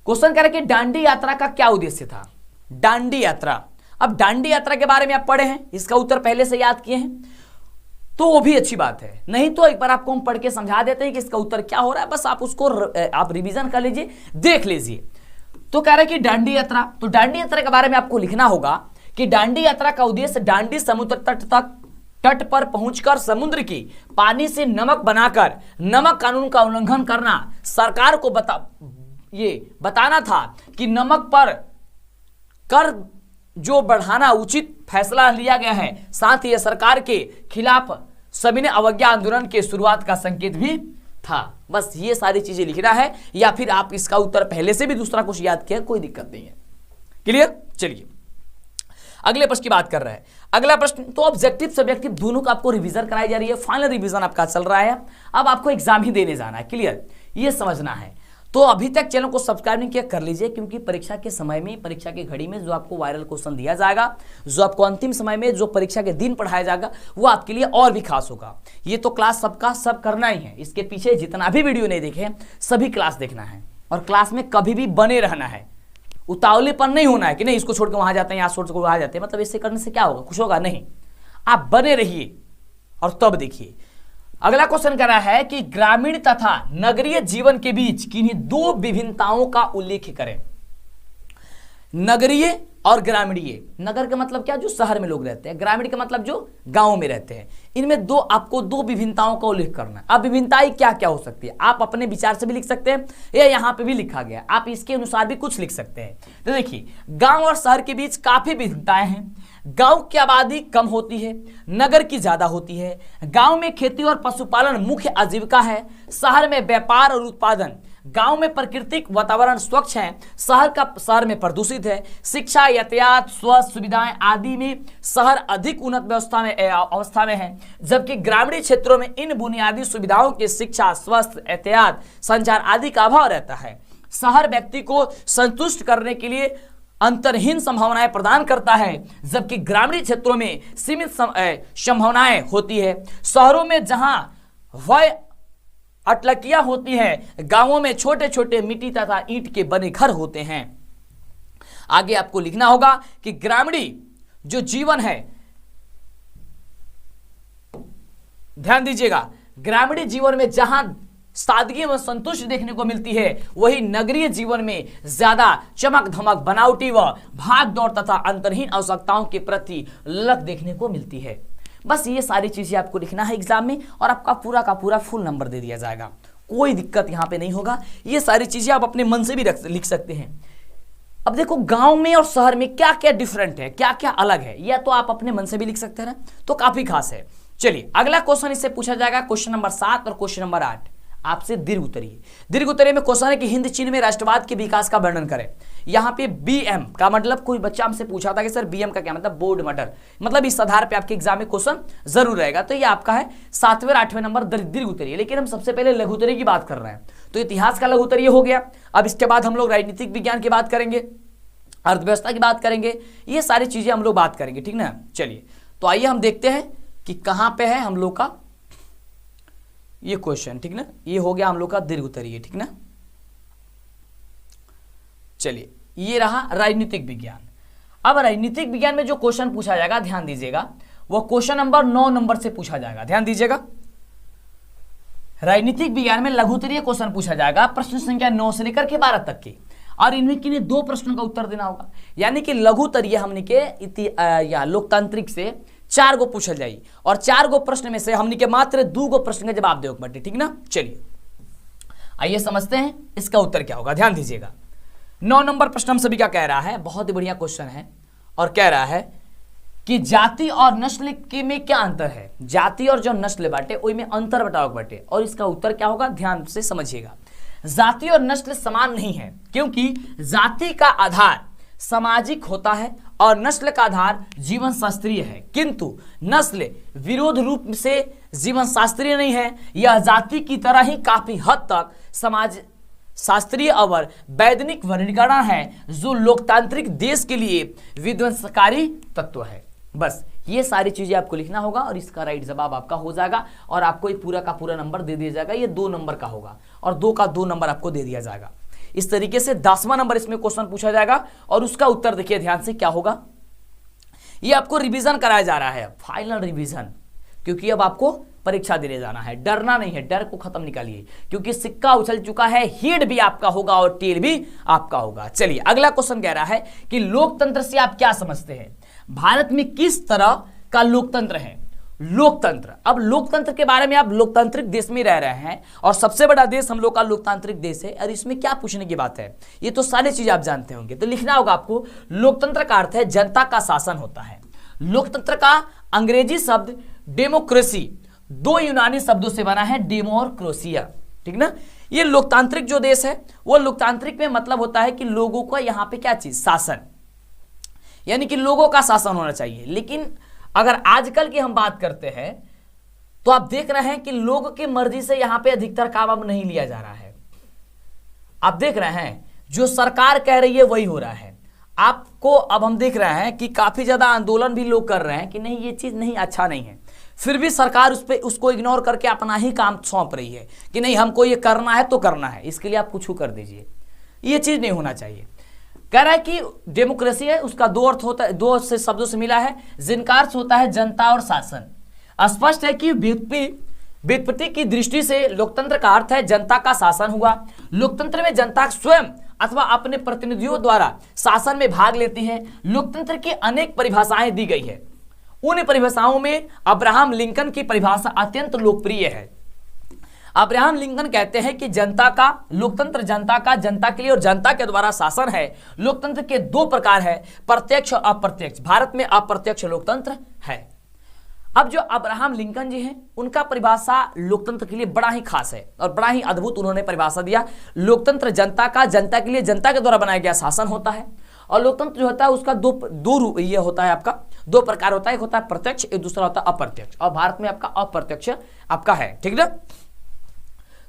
क्वेश्चन कह रहे कि दांडी यात्रा का क्या उद्देश्य था। दांडी यात्रा, अब दांडी यात्रा के बारे में आप पढ़े हैं, इसका उत्तर पहले से याद किए हैं तो वो भी अच्छी बात है, नहीं तो एक बार आपको हम पढ़ के समझा देते हैं कि इसका उत्तर क्या हो रहा है, बस आप उसको आप रिवीजन कर लीजिए, देख लीजिए। तो कह रहे कि दांडी यात्रा, तो दांडी यात्रा के बारे में आपको लिखना होगा कि दांडी यात्रा का उद्देश्य दांडी समुद्र तट पर पहुंचकर समुद्र की पानी से नमक बनाकर नमक कानून का उल्लंघन करना, सरकार को बताना था कि नमक पर कर जो बढ़ाना उचित फैसला लिया गया है। साथ ही सरकार के खिलाफ सभी ने अवज्ञा आंदोलन के शुरुआत का संकेत भी था। बस ये सारी चीजें लिखना है, या फिर आप इसका उत्तर पहले से भी दूसरा कुछ याद किया, कोई दिक्कत नहीं है। क्लियर? चलिए अगले प्रश्न की बात कर रहे हैं। अगला प्रश्न, तो ऑब्जेक्टिव सब्जेक्टिव दोनों का आपको रिवीजन कराई जा रही है, फाइनल रिवीजन आपका चल रहा है, अब आपको एग्जाम ही देने जाना है। क्लियर? ये समझना है। तो अभी तक चैनल को सब्सक्राइब नहीं किया, कर लीजिए, क्योंकि परीक्षा के समय में, परीक्षा की घड़ी में जो आपको वायरल क्वेश्चन दिया जाएगा, जो आपको अंतिम समय में जो परीक्षा के दिन पढ़ाया जाएगा, वो आपके लिए और भी खास होगा। ये तो क्लास सबका सब करना ही है, इसके पीछे जितना भी वीडियो नहीं देखे सभी क्लास देखना है और क्लास में कभी भी बने रहना है। उतावले पर नहीं होना है कि नहीं इसको छोड़ के वहां जाते हैं, यहाँ छोड़ के वहां जाते हैं, मतलब इससे करने से क्या होगा, कुछ होगा नहीं। आप बने रहिए और तब देखिए। अगला क्वेश्चन कह रहा है कि ग्रामीण तथा नगरीय जीवन के बीच किन्हीं दो विभिन्नताओं का उल्लेख करें। नगरीय और ग्रामीणीय, नगर का मतलब क्या, जो शहर में लोग रहते हैं, ग्रामीण का मतलब जो गांव में रहते हैं। इनमें आपको दो विभिन्नताओं का उल्लेख करना है। अब विभिन्नताएं क्या क्या हो सकती है, आप अपने विचार से भी लिख सकते हैं या यहाँ पे भी लिखा गया, आप इसके अनुसार भी कुछ लिख सकते हैं। तो देखिए, गांव और शहर के बीच काफी विभिन्नताएं हैं। गांव की आबादी कम होती है, नगर की ज्यादा होती है। गांव में खेती और पशुपालन मुख्य आजीविका है, शहर में व्यापार और उत्पादन। गांव में प्राकृतिक वातावरण स्वच्छ है, शहर में प्रदूषित है। शिक्षा, यातायात, स्वास्थ्य सुविधाएं आदि में शहर अधिक उन्नत अवस्था में है, जबकि ग्रामीण क्षेत्रों में इन बुनियादी सुविधाओं के शिक्षा, स्वास्थ्य, यातायात, संचार आदि का अभाव रहता है। शहर व्यक्ति को संतुष्ट करने के लिए अंतरहीन संभावनाएं प्रदान करता है, जबकि ग्रामीण क्षेत्रों में सीमित संभावनाएं होती है। शहरों में जहां वह अटलकियां होती हैं, गांवों में छोटे छोटे मिट्टी तथा ईंट के बने घर होते हैं। आगे आपको लिखना होगा कि ग्रामीण जो जीवन है, ध्यान दीजिएगा, ग्रामीण जीवन में जहां सादगी व संतुष्टि देखने को मिलती है, वही नगरीय जीवन में ज्यादा चमक धमक, बनावटी व भाग दौड़ तथा अंतरहीन आवश्यकताओं के प्रति ललक देखने को मिलती है। बस ये सारी चीजें आपको लिखना है एग्जाम में और आपका पूरा का पूरा फुल नंबर दे दिया जाएगा, कोई दिक्कत यहाँ पे नहीं होगा। ये सारी चीजें आप अपने मन से भी लिख सकते हैं। अब देखो, गांव में और शहर में क्या क्या डिफरेंट है, क्या क्या अलग है, या तो आप अपने मन से भी लिख सकते हैं ना, तो काफी खास है। चलिए अगला क्वेश्चन इससे पूछा जाएगा, क्वेश्चन नंबर 7 और क्वेश्चन नंबर 8 आपसे दीर्घ उत्तरीय। दीर्घ उत्तरीय में क्वेश्चन है कि हिंद चीन में राष्ट्रवाद के विकास का वर्णन करें। यहाँ पे बीएम का मतलब, कोई बच्चा हमसे पूछा था कि सर बीएम का क्या मतलब, बोर्ड मटर, मतलब इस आधार पे आपके एग्जाम में क्वेश्चन जरूर रहेगा। तो ये आपका है 7वें और 8वें नंबर दीर्घ उत्तरीय। लेकिन हम सबसे पहले लघु उत्तरीय की बात कर रहे हैं, तो इतिहास का लघु उत्तरीय हो गया। अब इसके बाद हम लोग राजनीतिक विज्ञान की बात करेंगे, अर्थव्यवस्था की बात करेंगे, ये सारी चीजें हम लोग बात करेंगे, ठीक ना। चलिए तो आइए हम देखते हैं कि कहां पे है हम लोग का ये क्वेश्चन, ठीक ना। ये हो गया हम लोग का दीर्घ उत्तरीय, ठीक ना। चलिए ये रहा राजनीतिक विज्ञान। अब राजनीतिक विज्ञान में जो क्वेश्चन पूछा जाएगा, ध्यान दीजिएगा, वो क्वेश्चन नंबर 9 नंबर से पूछा जाएगा। ध्यान दीजिएगा, राजनीतिक विज्ञान में लघु उत्तरीय क्वेश्चन पूछा जाएगा, प्रश्न संख्या 9 से लेकर के 12 तक की। और इनमें के लिए 2 प्रश्नों का उत्तर देना होगा, यानी कि लघुतर ये हमने के या लोकतांत्रिक से 4 गो पूछल जाई और 4 गो प्रश्न में से हमने के मात्र 2 गो प्रश्न के जवाब देवे बटे, ठीक ना। चलिए आइए समझते हैं इसका उत्तर क्या होगा, ध्यान दीजिएगा। 9 नंबर प्रश्न हम सभी का कह रहा है, बहुत ही बढ़िया क्वेश्चन है और कह रहा है कि जाति और नस्ल के में क्या अंतर है, जाति और जो नस्ल बाटे ओई में अंतर बताओ बाटे, और इसका उत्तर क्या होगा ध्यान से समझिएगा। जाति और नस्ल समान नहीं है, क्योंकि जाति का आधार सामाजिक होता है और नस्ल का आधार जीवन शास्त्रीय है, किंतु नस्ल विरोध रूप से जीवन शास्त्रीय नहीं है। यह जाति की तरह ही काफी हद तक समाज शास्त्रीय और वैज्ञानिक वर्गीकरण है, जो लोकतांत्रिक देश के लिए विध्वंसकारी तत्व है। बस ये सारी चीजें आपको लिखना होगा और इसका राइट जवाब आपका हो जाएगा और आपको ये पूरा का पूरा नंबर दे दिया जाएगा। ये 2 नंबर का होगा और 2 का 2 नंबर आपको दे दिया जाएगा। इस तरीके से 10वां नंबर इसमें क्वेश्चन पूछा जाएगा और उसका उत्तर देखिए ध्यान से क्या होगा। ये आपको रिवीजन कराया जा रहा है, फाइनल रिवीजन, क्योंकि अब आपको परीक्षा देने जाना है। डरना नहीं है, डर को खत्म निकालिए, क्योंकि सिक्का उछल चुका है, हेड भी आपका होगा और टेल भी आपका होगा। चलिए अगला क्वेश्चन कह रहा है कि लोकतंत्र से आप क्या समझते हैं, भारत में किस तरह का लोकतंत्र है। लोकतंत्र, अब लोकतंत्र के बारे में, आप लोकतांत्रिक देश में रह रहे हैं और सबसे बड़ा देश हम लोग का लोकतांत्रिक देश है, और इसमें क्या पूछने की बात है, ये तो सारी चीजें आप जानते होंगे। तो लिखना होगा आपको, लोकतंत्र का अर्थ है जनता का शासन होता है। लोकतंत्र का अंग्रेजी शब्द डेमोक्रेसी 2 यूनानी शब्दों से बना है, डेमो और क्रोसिया, ठीक ना। ये लोकतांत्रिक जो देश है वो लोकतांत्रिक में मतलब होता है कि लोगों का यहाँ पे क्या चीज, शासन, यानी कि लोगों का शासन होना चाहिए। लेकिन अगर आजकल की हम बात करते हैं तो आप देख रहे हैं कि लोग की मर्जी से यहां पे अधिकतर काम अब नहीं लिया जा रहा है। आप देख रहे हैं जो सरकार कह रही है वही हो रहा है। आपको अब हम देख रहे हैं कि काफी ज्यादा आंदोलन भी लोग कर रहे हैं कि नहीं ये चीज नहीं, अच्छा नहीं है, फिर भी सरकार उसको इग्नोर करके अपना ही काम सौंप रही है कि नहीं हमको ये करना है तो करना है, इसके लिए आप कुछ कर दीजिए। ये चीज नहीं होना चाहिए। कह रहा है कि डेमोक्रेसी है, उसका 2 अर्थ होता है, 2 से शब्दों से मिला है, जिनका अर्थ होता है जनता और शासन। स्पष्ट है कि व्युत्पत्ति की दृष्टि से लोकतंत्र का अर्थ है जनता का शासन हुआ। लोकतंत्र में जनता स्वयं अथवा अपने प्रतिनिधियों द्वारा शासन में भाग लेती है। लोकतंत्र की अनेक परिभाषाएं दी गई है, उन परिभाषाओं में अब्राहम लिंकन की परिभाषा अत्यंत लोकप्रिय है। अब्राहम लिंकन कहते हैं कि जनता का लोकतंत्र, जनता का जनता के लिए और जनता के द्वारा शासन है। लोकतंत्र के 2 प्रकार है, प्रत्यक्ष और अप्रत्यक्ष। भारत में अप्रत्यक्ष लोकतंत्र है। अब जो अब्राहम लिंकन जी हैं उनका परिभाषा लोकतंत्र के लिए बड़ा ही खास है और बड़ा ही अद्भुत उन्होंने परिभाषा दिया। लोकतंत्र जनता का, जनता के लिए जनता के द्वारा बनाया गया शासन होता है। और लोकतंत्र जो होता है उसका दो ये होता है, आपका 2 प्रकार होता है, एक होता है प्रत्यक्ष, एक दूसरा होता है अप्रत्यक्ष। और भारत में आपका अप्रत्यक्ष आपका है, ठीक ना।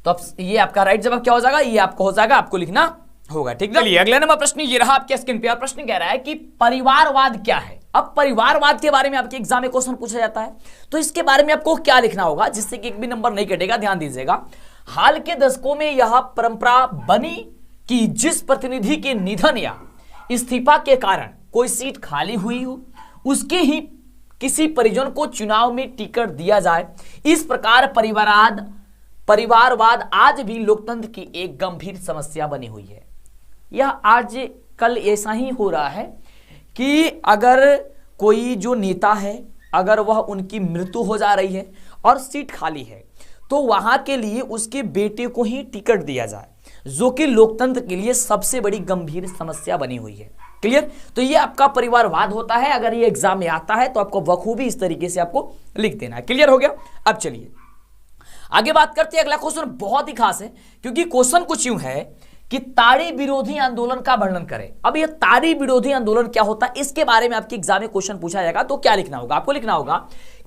तो अब ये आपका राइट जवाब क्या हो जाएगा, ये आपको हो जाएगा, आपको लिखना होगा, ठीक है। चलिए अगला नंबर प्रश्न ये रहा आपके स्क्रीन पे। और प्रश्न कह रहा है कि परिवारवाद क्या है। अब परिवारवाद के बारे में आपके एग्जाम में क्वेश्चन पूछा जाता है, तो इसके बारे में आपको क्या लिखना होगा जिससे कि एक भी नंबर नहीं कटेगा। ध्यान दीजिएगा, हाल के दशकों में यह परंपरा बनी कि जिस प्रतिनिधि के निधन या इस्तीफा के कारण कोई सीट खाली हुई हो, उसके ही किसी परिजन को चुनाव में टिकट दिया जाए। इस प्रकार परिवारवाद आज भी लोकतंत्र की एक गंभीर समस्या बनी हुई है। यह आज कल ऐसा ही हो रहा है कि अगर कोई जो नेता है, अगर वह उनकी मृत्यु हो जा रही है और सीट खाली है, तो वहां के लिए उसके बेटे को ही टिकट दिया जाए, जो कि लोकतंत्र के लिए सबसे बड़ी गंभीर समस्या बनी हुई है। क्लियर। तो ये आपका परिवारवाद होता है। अगर ये एग्जाम में आता है तो आपको बखूबी इस तरीके से आपको लिख देना है। क्लियर हो गया। अब चलिए आगे बात करते हैं। अगला क्वेश्चन बहुत ही खास है, क्योंकि क्वेश्चन कुछ यूं है कि ताड़ी विरोधी आंदोलन का वर्णन करें। अब ये ताड़ी विरोधी आंदोलन क्या होता है, इसके बारे में आपके एग्जाम में क्वेश्चन पूछा जाएगा। तो क्या लिखना होगा, आपको लिखना होगा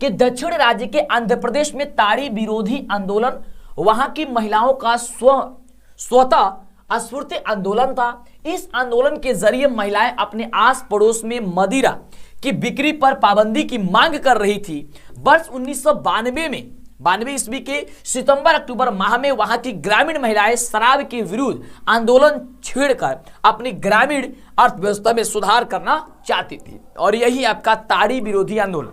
कि दक्षिण राज्य के आंध्र प्रदेश में ताड़ी विरोधी आंदोलन वहां की महिलाओं का स्वतः स्फूर्ति आंदोलन था। इस आंदोलन के जरिए महिलाएं अपने आस पड़ोस में मदिरा की बिक्री पर पाबंदी की मांग कर रही थी। वर्ष 1992 में 92 ईस्वी के सितंबर अक्टूबर माह में वहां की ग्रामीण महिलाएं शराब के विरुद्ध आंदोलन छेड़कर अपनी ग्रामीण अर्थव्यवस्था में सुधार करना चाहती थी। और यही आपका ताड़ी विरोधी आंदोलन।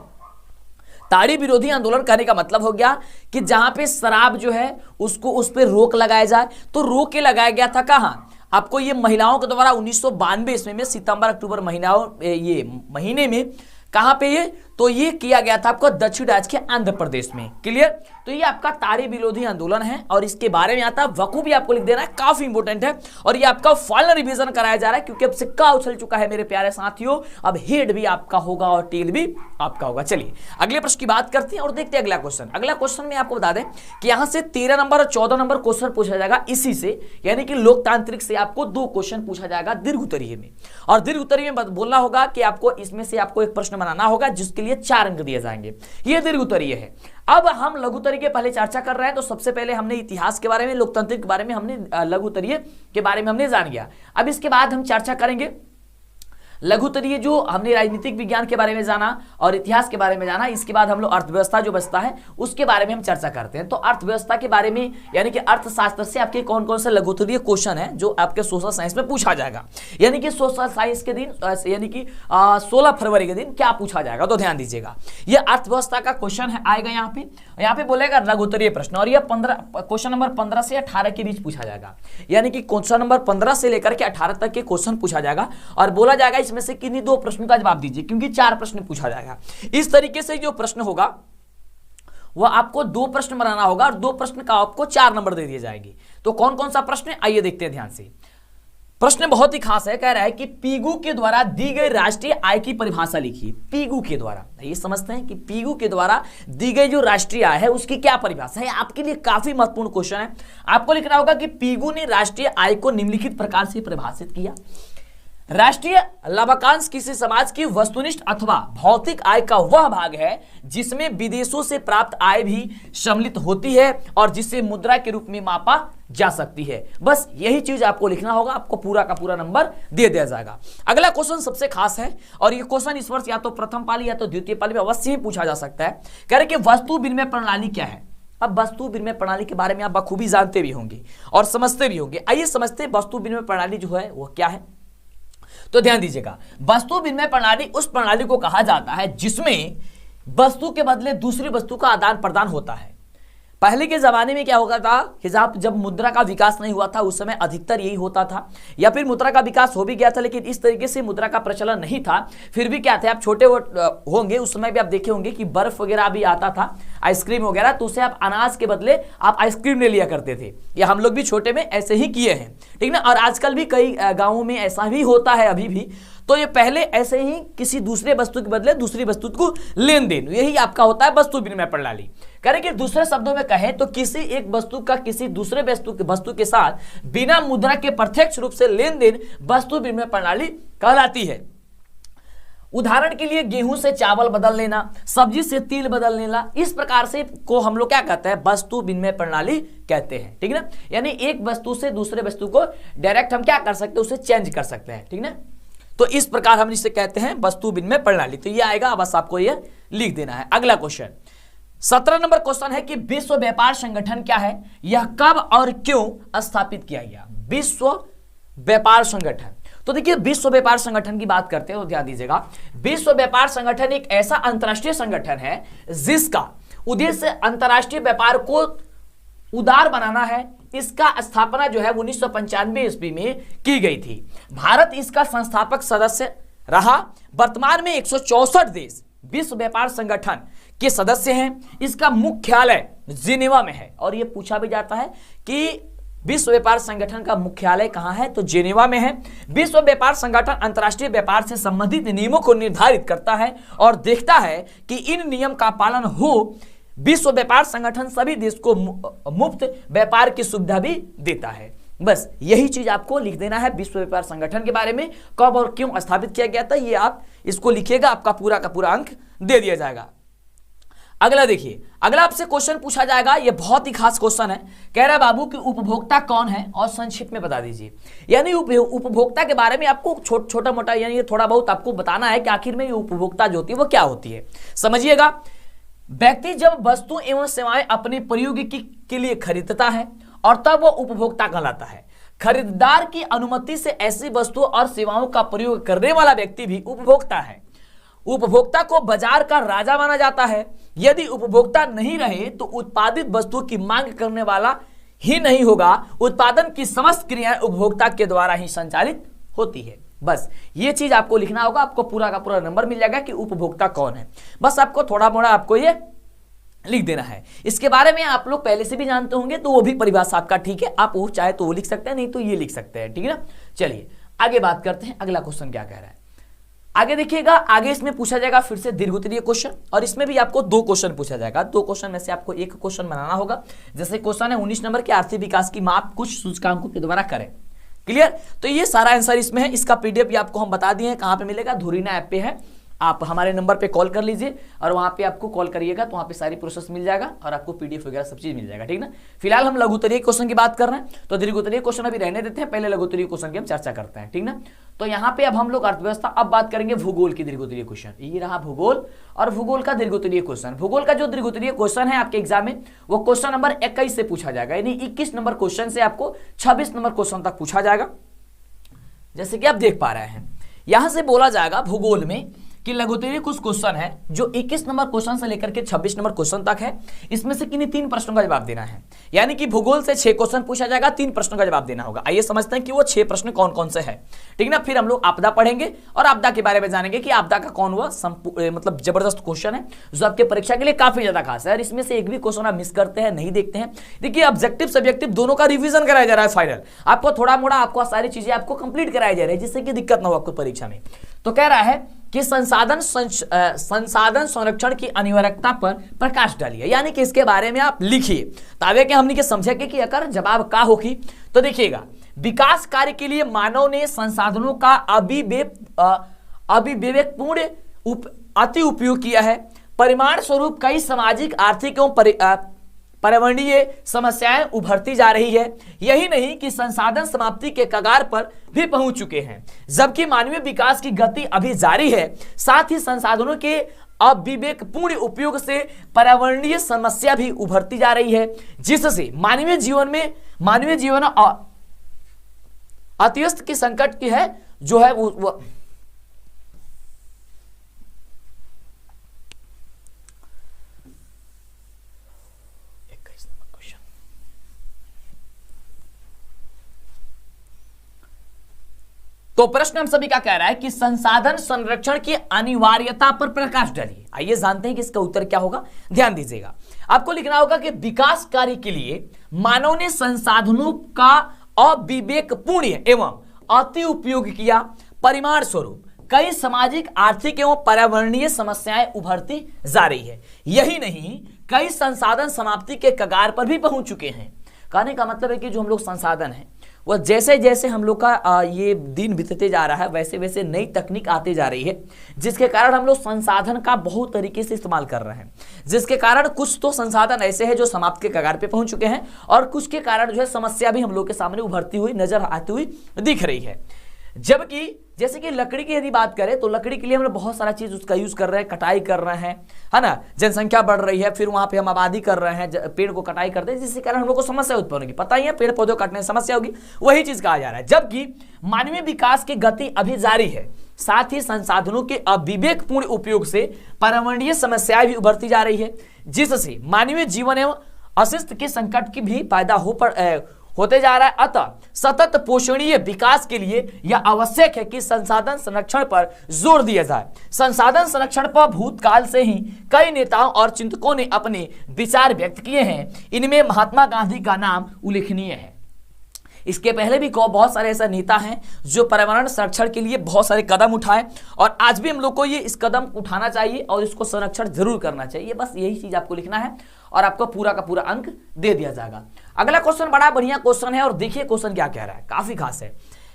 ताड़ी विरोधी आंदोलन कहने का मतलब हो गया कि जहां पे शराब जो है उसको उस पर रोक लगाया जाए। तो रोक के लगाया गया था कहां, आपको ये महिलाओं के द्वारा 1992 ईस्वी में सितंबर अक्टूबर महीने में कहां पे ये, तो ये किया गया था आपको दक्षिण राज्य के आंध्र प्रदेश में। क्लियर। तो ये आपका तारे विरोधी आंदोलन है और इसके बारे में आता है, वकू भी आपको लिख देना है, काफी इंपोर्टेंट है। और ये आपका फाइनल रिवीजन कराया जा रहा है क्योंकि अब सिक्का उछल चुका है मेरे प्यारे साथियों, अब हेड भी आपका होगा और टेल भी आपका होगा। चलिए अगले प्रश्न की बात करते हैं और देखते हैं अगला क्वेश्चन। अगला क्वेश्चन में आपको बता दें कि यहां से 13 नंबर और 14 नंबर क्वेश्चन पूछा जाएगा इसी से, यानी कि लोकतांत्रिक से आपको 2 क्वेश्चन पूछा जाएगा दीर्घ उत्तरीय में। और दीर्घ उत्तरीय में बोलना होगा कि आपको इसमें से आपको एक प्रश्न बनाना होगा जिसके लिए 4 अंक दिए जाएंगे। ये दीर्घ उत्तरीय है। अब हम लघु उत्तरीय के पहले चर्चा कर रहे हैं, तो सबसे पहले हमने इतिहास के बारे में, लोकतंत्र के बारे में, हमने लघु उत्तरीय के बारे में हमने जान गया। अब इसके बाद हम चर्चा करेंगे लघु उत्तरीय, जो हमने राजनीतिक विज्ञान के बारे में जाना और इतिहास के बारे में जाना। इसके बाद हम लोग अर्थव्यवस्था जो बचता है उसके बारे में हम चर्चा करते हैं। तो अर्थव्यवस्था के बारे में यानी कि अर्थशास्त्र से आपके कौन कौन से लघु उत्तरीय क्वेश्चन है जो आपके सोशल साइंस में पूछा जाएगा, यानी कि सोशल साइंस के दिन यानी कि 16 फरवरी के दिन क्या पूछा जाएगा, तो ध्यान दीजिएगा। ये अर्थव्यवस्था का क्वेश्चन है, आएगा यहाँ पे बोलेगा लघु उत्तरीय प्रश्न, और यह क्वेश्चन नंबर 15 से 18 के बीच पूछा जाएगा, यानी कि क्वेश्चन नंबर 15 से लेकर के 18 तक के क्वेश्चन पूछा जाएगा और बोला जाएगा इसमें से किन्हीं 2 प्रश्नों का जवाब दीजिए, क्योंकि 4 प्रश्न पूछा जाएगा। इस तरीके से जो प्रश्न होगा वह आपको 2 प्रश्न बनाना होगा और 2 प्रश्न का आपको 4 नंबर दे दिए जाएंगे। तो कौन कौन सा प्रश्न है आइए देखते हैं ध्यान से। प्रश्न बहुत ही खास है, कह रहा है कि पीगू के द्वारा दी गई राष्ट्रीय आय की परिभाषा लिखिए। पीगू के द्वारा, ये समझते हैं कि पीगू के द्वारा दी गई जो राष्ट्रीय आय है उसकी क्या परिभाषा है। आपके लिए काफी महत्वपूर्ण क्वेश्चन है। आपको लिखना होगा कि पीगू ने राष्ट्रीय आय को निम्नलिखित प्रकार से परिभाषित किया। राष्ट्रीय लाभांश किसी समाज की वस्तुनिष्ठ अथवा भौतिक आय का वह भाग है जिसमें विदेशों से प्राप्त आय भी सम्मिलित होती है और जिसे मुद्रा के रूप में मापा जा सकती है। बस यही चीज आपको लिखना होगा, आपको पूरा का पूरा नंबर दे दिया जाएगा। अगला क्वेश्चन सबसे खास है और ये क्वेश्चन इस वर्ष या तो प्रथम पाली या तो द्वितीय पाली में अवश्य ही पूछा जा सकता है। कह रहे कि वस्तु विनिमय प्रणाली क्या है। अब वस्तु विनिमय प्रणाली के बारे में आप बखूबी जानते भी होंगे और समझते भी होंगे। आइए समझते हैं वस्तु विनिमय प्रणाली जो है वो क्या है। तो ध्यान दीजिएगा, वस्तु विनिमय प्रणाली उस प्रणाली को कहा जाता है जिसमें वस्तु के बदले दूसरी वस्तु का आदान प्रदान होता है। पहले के जमाने में क्या होता था कि जब मुद्रा का विकास नहीं हुआ था उस समय अधिकतर यही होता था, या फिर मुद्रा का विकास हो भी गया था लेकिन इस तरीके से मुद्रा का प्रचलन नहीं था। फिर भी क्या थे, आप छोटे होंगे उस समय भी आप देखे होंगे कि बर्फ वगैरह भी आता था, आइसक्रीम वगैरह, तो उसे आप अनाज के बदले आप आइसक्रीम ले लिया करते थे। या हम लोग भी छोटे में ऐसे ही किए हैं, ठीक ना। और आजकल भी कई गाँवों में ऐसा भी होता है अभी भी। तो ये पहले ऐसे ही किसी दूसरे वस्तु के बदले दूसरी वस्तु को लेन देन, यही आपका होता है वस्तु विनिमय प्रणाली। करें कि दूसरे शब्दों में कहें तो किसी एक वस्तु का किसी दूसरे वस्तु के साथ बिना मुद्रा के प्रत्यक्ष रूप से लेन देन वस्तु विनिमय प्रणाली कहलाती है। उदाहरण के लिए गेहूं से चावल बदल लेना, सब्जी से तिल बदल लेना, इस प्रकार से को हम लोग क्या कहते हैं, वस्तु विनिमय प्रणाली कहते हैं, ठीक ना। यानी एक वस्तु से दूसरे वस्तु को डायरेक्ट हम क्या कर सकते हैं, उसे चेंज कर सकते हैं, ठीक ना। तो इस प्रकार हम इसे कहते हैं वस्तु विनिमय प्रणाली। तो ये आएगा, बस आपको ये लिख देना है। अगला क्वेश्चन 17 नंबर क्वेश्चन है कि विश्व व्यापार संगठन क्या है, यह कब और क्यों स्थापित किया गया। विश्व व्यापार संगठन, तो देखिए विश्व व्यापार संगठन की बात करते हैं तो ध्यान दीजिएगा, विश्व व्यापार संगठन एक ऐसा अंतरराष्ट्रीय संगठन है जिसका उद्देश्य अंतरराष्ट्रीय व्यापार को उदार बनाना है। इसका स्थापना जो है 1995 ईस्वी में की गई थी। भारत इसका संस्थापक सदस्य रहा। वर्तमान में 164 देश विश्व व्यापार संगठन के सदस्य हैं। इसका मुख्यालय जिनेवा में है और यह पूछा भी जाता है कि विश्व व्यापार संगठन का मुख्यालय कहां है, तो जिनेवा में है। विश्व व्यापार संगठन अंतर्राष्ट्रीय व्यापार से संबंधित नियमों को निर्धारित करता है और देखता है कि इन नियम का पालन हो। विश्व व्यापार संगठन सभी देश को मुफ्त व्यापार की सुविधा भी देता है। बस यही चीज आपको लिख देना है विश्व व्यापार संगठन के बारे में, कब और क्यों स्थापित किया गया था, ये आप इसको लिखिएगा, आपका पूरा का पूरा अंक दे दिया जाएगा। अगला देखिए, अगला आपसे क्वेश्चन पूछा जाएगा, ये बहुत ही खास क्वेश्चन है। कह रहा है बाबू कि उपभोक्ता कौन है और संक्षिप्त में बता दीजिए। यानी उपभोक्ता के बारे में आपको छोटा मोटा यानी थोड़ा बहुत आपको बताना है कि आखिर में ये उपभोक्ता जो होती है वो क्या होती है। समझिएगा, व्यक्ति जब वस्तु एवं सेवाएं अपने प्रयोग के लिए खरीदता है और तब वो उपभोक्ता कहलाता है। खरीदार की अनुमति से ऐसी वस्तुओं और सेवाओं का प्रयोग करने वाला व्यक्ति भी उपभोक्ता है। उपभोक्ता को बाजार का राजा माना जाता है। यदि उपभोक्ता नहीं रहे तो उत्पादित वस्तुओं की मांग करने वाला ही नहीं होगा, उत्पादन की समस्त क्रियाएं उपभोक्ता के द्वारा ही संचालित होती है। बस ये चीज आपको लिखना होगा, आपको पूरा का पूरा नंबर मिल जाएगा कि उपभोक्ता कौन है। बस आपको थोड़ा मोड़ा आपको ये लिख देना है। इसके बारे में आप लोग पहले से भी जानते होंगे, तो वो भी परिभाषा आपका ठीक है, आप वो चाहे तो वो लिख सकते हैं, नहीं तो ये लिख सकते हैं, ठीक है ना। चलिए आगे बात करते हैं, अगला क्वेश्चन क्या कह रहा है। आगे देखिएगा, आगे इसमें पूछा जाएगा फिर से दीर्घोत्तरीय क्वेश्चन, और इसमें भी आपको 2 क्वेश्चन पूछा जाएगा। 2 क्वेश्चन में से आपको एक क्वेश्चन बनाना होगा। जैसे क्वेश्चन है 19 नंबर के, आर्थिक विकास की माप कुछ सूचकांकों के द्वारा करें। क्लियर, तो ये सारा आंसर इसमें है। इसका पीडीएफ भी आपको हम बता दिए हैं, कहां पे मिलेगा, धुरीना ऐप पे है। आप हमारे नंबर पे कॉल कर लीजिए और वहां पे आपको कॉल करिएगा तो वहां पे सारी प्रोसेस मिल जाएगा और आपको पीडीएफ वगैरह सब चीज मिल जाएगा, ठीक ना। फिलहाल हम लघुत्तरीय क्वेश्चन की बात कर रहे हैं, तो दीर्घोत्तरीय क्वेश्चन अभी रहने देते हैं, पहले लघुत्तरीय क्वेश्चन की हम चर्चा करते हैं, ठीक ना। तो यहाँ पे अब हम लोग अर्थव्यवस्था, अब बात करेंगे भूगोल की दीर्घोत्तरीय क्वेश्चन। ये रहा भूगोल, और भूगोल का दीर्घोत्तरीय क्वेश्चन। भूगोल का जो दीर्घोत्तरीय क्वेश्चन है आपके एग्जाम में, वो क्वेश्चन नंबर 21 से पूछा जाएगा, यानी 21 नंबर क्वेश्चन से आपको 26 नंबर क्वेश्चन तक पूछा जाएगा। जैसे कि आप देख पा रहे हैं, यहां से बोला जाएगा भूगोल में कि लघुत्तरीय कुछ क्वेश्चन है जो 21 नंबर क्वेश्चन से लेकर के 26 नंबर क्वेश्चन तक है। इसमें से किन्हीं 3 प्रश्नों का जवाब देना है, यानी कि भूगोल से 6 क्वेश्चन पूछा जाएगा, 3 प्रश्नों का जवाब देना होगा। आइए समझते हैं कि वो 6 प्रश्न कौन कौन से हैं, ठीक ना। फिर हम लोग आपदा पढ़ेंगे और आपदा के बारे में जानेंगे कि आपदा का कौन हुआ मतलब जबरदस्त क्वेश्चन है जो आपके परीक्षा के लिए काफी ज्यादा खास है। और इसमें से एक भी क्वेश्चन आप मिस करते हैं, नहीं देखते हैं, देखिए ऑब्जेक्टिव सब्जेक्टिव दोनों का रिविजन कराया जा रहा है। फाइनल आपको थोड़ा मोड़ा आपको सारी चीजें आपको कंप्लीट कराई जा रही है, जिससे कि दिक्कत ना हो आपको परीक्षा में। तो कह रहा है कि संसाधन संरक्षण की अनिवार्यता पर प्रकाश डालिए, यानी कि इसके बारे में आप लिखिए, ताकि कि हमने के समझे कि अगर जवाब का होगी। तो देखिएगा, विकास कार्य के लिए मानव ने संसाधनों का अविवेकपूर्ण अति उपयोग किया है। परिमाण स्वरूप कई सामाजिक, आर्थिक एवं पर्यावरणीय समस्याएं उभरती जा रही है। यही नहीं कि संसाधन समाप्ति के कगार पर भी पहुंच चुके हैं, जबकि मानवीय विकास की गति अभी जारी है। साथ ही संसाधनों के अविवेकपूर्ण उपयोग से पर्यावरणीय समस्या भी उभरती जा रही है, जिससे मानवीय जीवन अत्यस्त की संकट की है जो है वो तो प्रश्न हम सभी का कह रहा है कि संसाधन संरक्षण की अनिवार्यता पर प्रकाश डालिए। आइए जानते हैं कि इसका उत्तर क्या होगा, ध्यान दीजिएगा। आपको लिखना होगा कि विकास कार्य के लिए मानव ने संसाधनों का अविवेकपूर्ण एवं अति उपयोग किया। परिमाण स्वरूप कई सामाजिक, आर्थिक एवं पर्यावरणीय समस्याएं उभरती जा रही है। यही नहीं, कई संसाधन समाप्ति के कगार पर भी पहुंच चुके हैं। कहने का मतलब है कि जो हम लोग संसाधन हैं वह जैसे जैसे हम लोग का ये दिन बीतते जा रहा है, वैसे वैसे नई तकनीक आती जा रही है, जिसके कारण हम लोग संसाधन का बहुत तरीके से इस्तेमाल कर रहे हैं, जिसके कारण कुछ तो संसाधन ऐसे हैं जो समाप्त के कगार पे पहुंच चुके हैं, और कुछ के कारण जो है समस्या भी हम लोग के सामने उभरती हुई नजर आती हुई दिख रही है। जबकि जैसे कि लकड़ी की यदि बात करें तो लकड़ी के लिए हम लोग बहुत सारा चीज उसका यूज कर रहे हैं, कटाई कर रहे हैं, है ना। जनसंख्या बढ़ रही है, फिर वहां पे हम आबादी कर रहे हैं, पेड़ को कटाई करते हैं, जिसके कारण हम लोग को समस्या उत्पन्न होगी। पता ही है, पेड़ पौधे काटने से समस्या होगी, वही चीज कहा जा रहा है। जबकि मानवीय विकास की गति अभी जारी है, साथ ही संसाधनों के अविवेकपूर्ण उपयोग से पर्यावरणीय समस्याएं भी उभरती जा रही है, जिससे मानवीय जीवन एवं अस्तित्व के संकट की भी पैदा होते जा रहा है। अतः सतत पोषणीय विकास के लिए यह आवश्यक है कि संसाधन संरक्षण पर जोर दिया जाए। संसाधन संरक्षण पर भूतकाल से ही कई नेताओं और चिंतकों ने अपने विचार व्यक्त किए हैं। इनमें महात्मा गांधी का नाम उल्लेखनीय है। इसके पहले भी बहुत सारे ऐसे नेता हैं जो पर्यावरण संरक्षण के लिए बहुत सारे कदम उठाए, और आज भी हम लोग को ये इस कदम उठाना चाहिए और इसको संरक्षण जरूर करना चाहिए। बस यही चीज आपको लिखना है और आपको पूरा का पूरा अंक दे दिया जाएगा। अगला क्वेश्चन बड़ा बढ़िया क्वेश्चन है, और देखिए क्वेश्चन क्या कह रहा है, काफी खास है।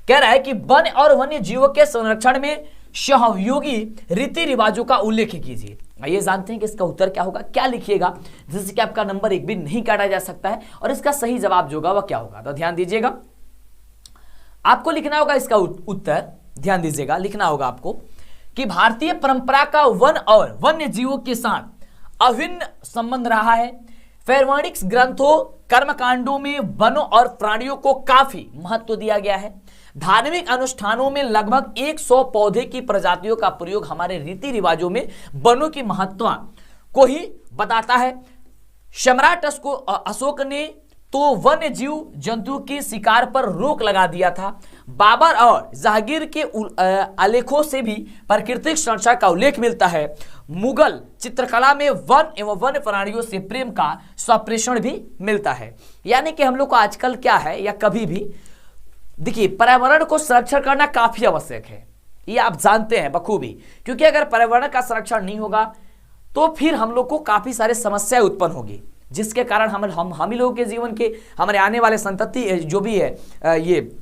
कह रहा है कि वन और वन्य जीवों के संरक्षण में सहयोगी रीति रिवाजों का उल्लेख कीजिए। आइए जानते हैं कि इसका उत्तर क्या होगा, क्या लिखिएगा जिससे कि आपका नंबर एक भी नहीं काटा जा सकता है, और इसका सही जवाब जो होगा वह क्या होगा। तो ध्यान दीजिएगा, आपको लिखना होगा इसका उत्तर, ध्यान दीजिएगा, लिखना होगा आपको कि भारतीय परंपरा का वन और वन्य जीवों के साथ अभिन्न संबंध रहा है। पैरावणिक ग्रंथों, कर्मकांडों में वनों और प्राणियों को काफी महत्व दिया गया है। धार्मिक अनुष्ठानों में लगभग 100 पौधे की प्रजातियों का प्रयोग हमारे रीति रिवाजों में वनों की महत्ता को ही बताता है। सम्राट अशोक ने तो वन्य जीव जंतुओं के शिकार पर रोक लगा दिया था। बाबर और जहांगीर के आलेखों से भी प्राकृतिक संरक्षण का उल्लेख मिलता है। मुगल चित्रकला में वन एवं वन्य प्राणियों से प्रेम का स्वप्रेषण भी मिलता है। यानी कि हम लोग को आजकल क्या है या कभी भी देखिए, पर्यावरण को संरक्षण करना काफी आवश्यक है, ये आप जानते हैं बखूबी, क्योंकि अगर पर्यावरण का संरक्षण नहीं होगा तो फिर हम लोग को काफी सारे समस्याएं उत्पन्न होगी, जिसके कारण हम ही लोगों के जीवन के, हमारे आने वाले संतति जो भी है, ये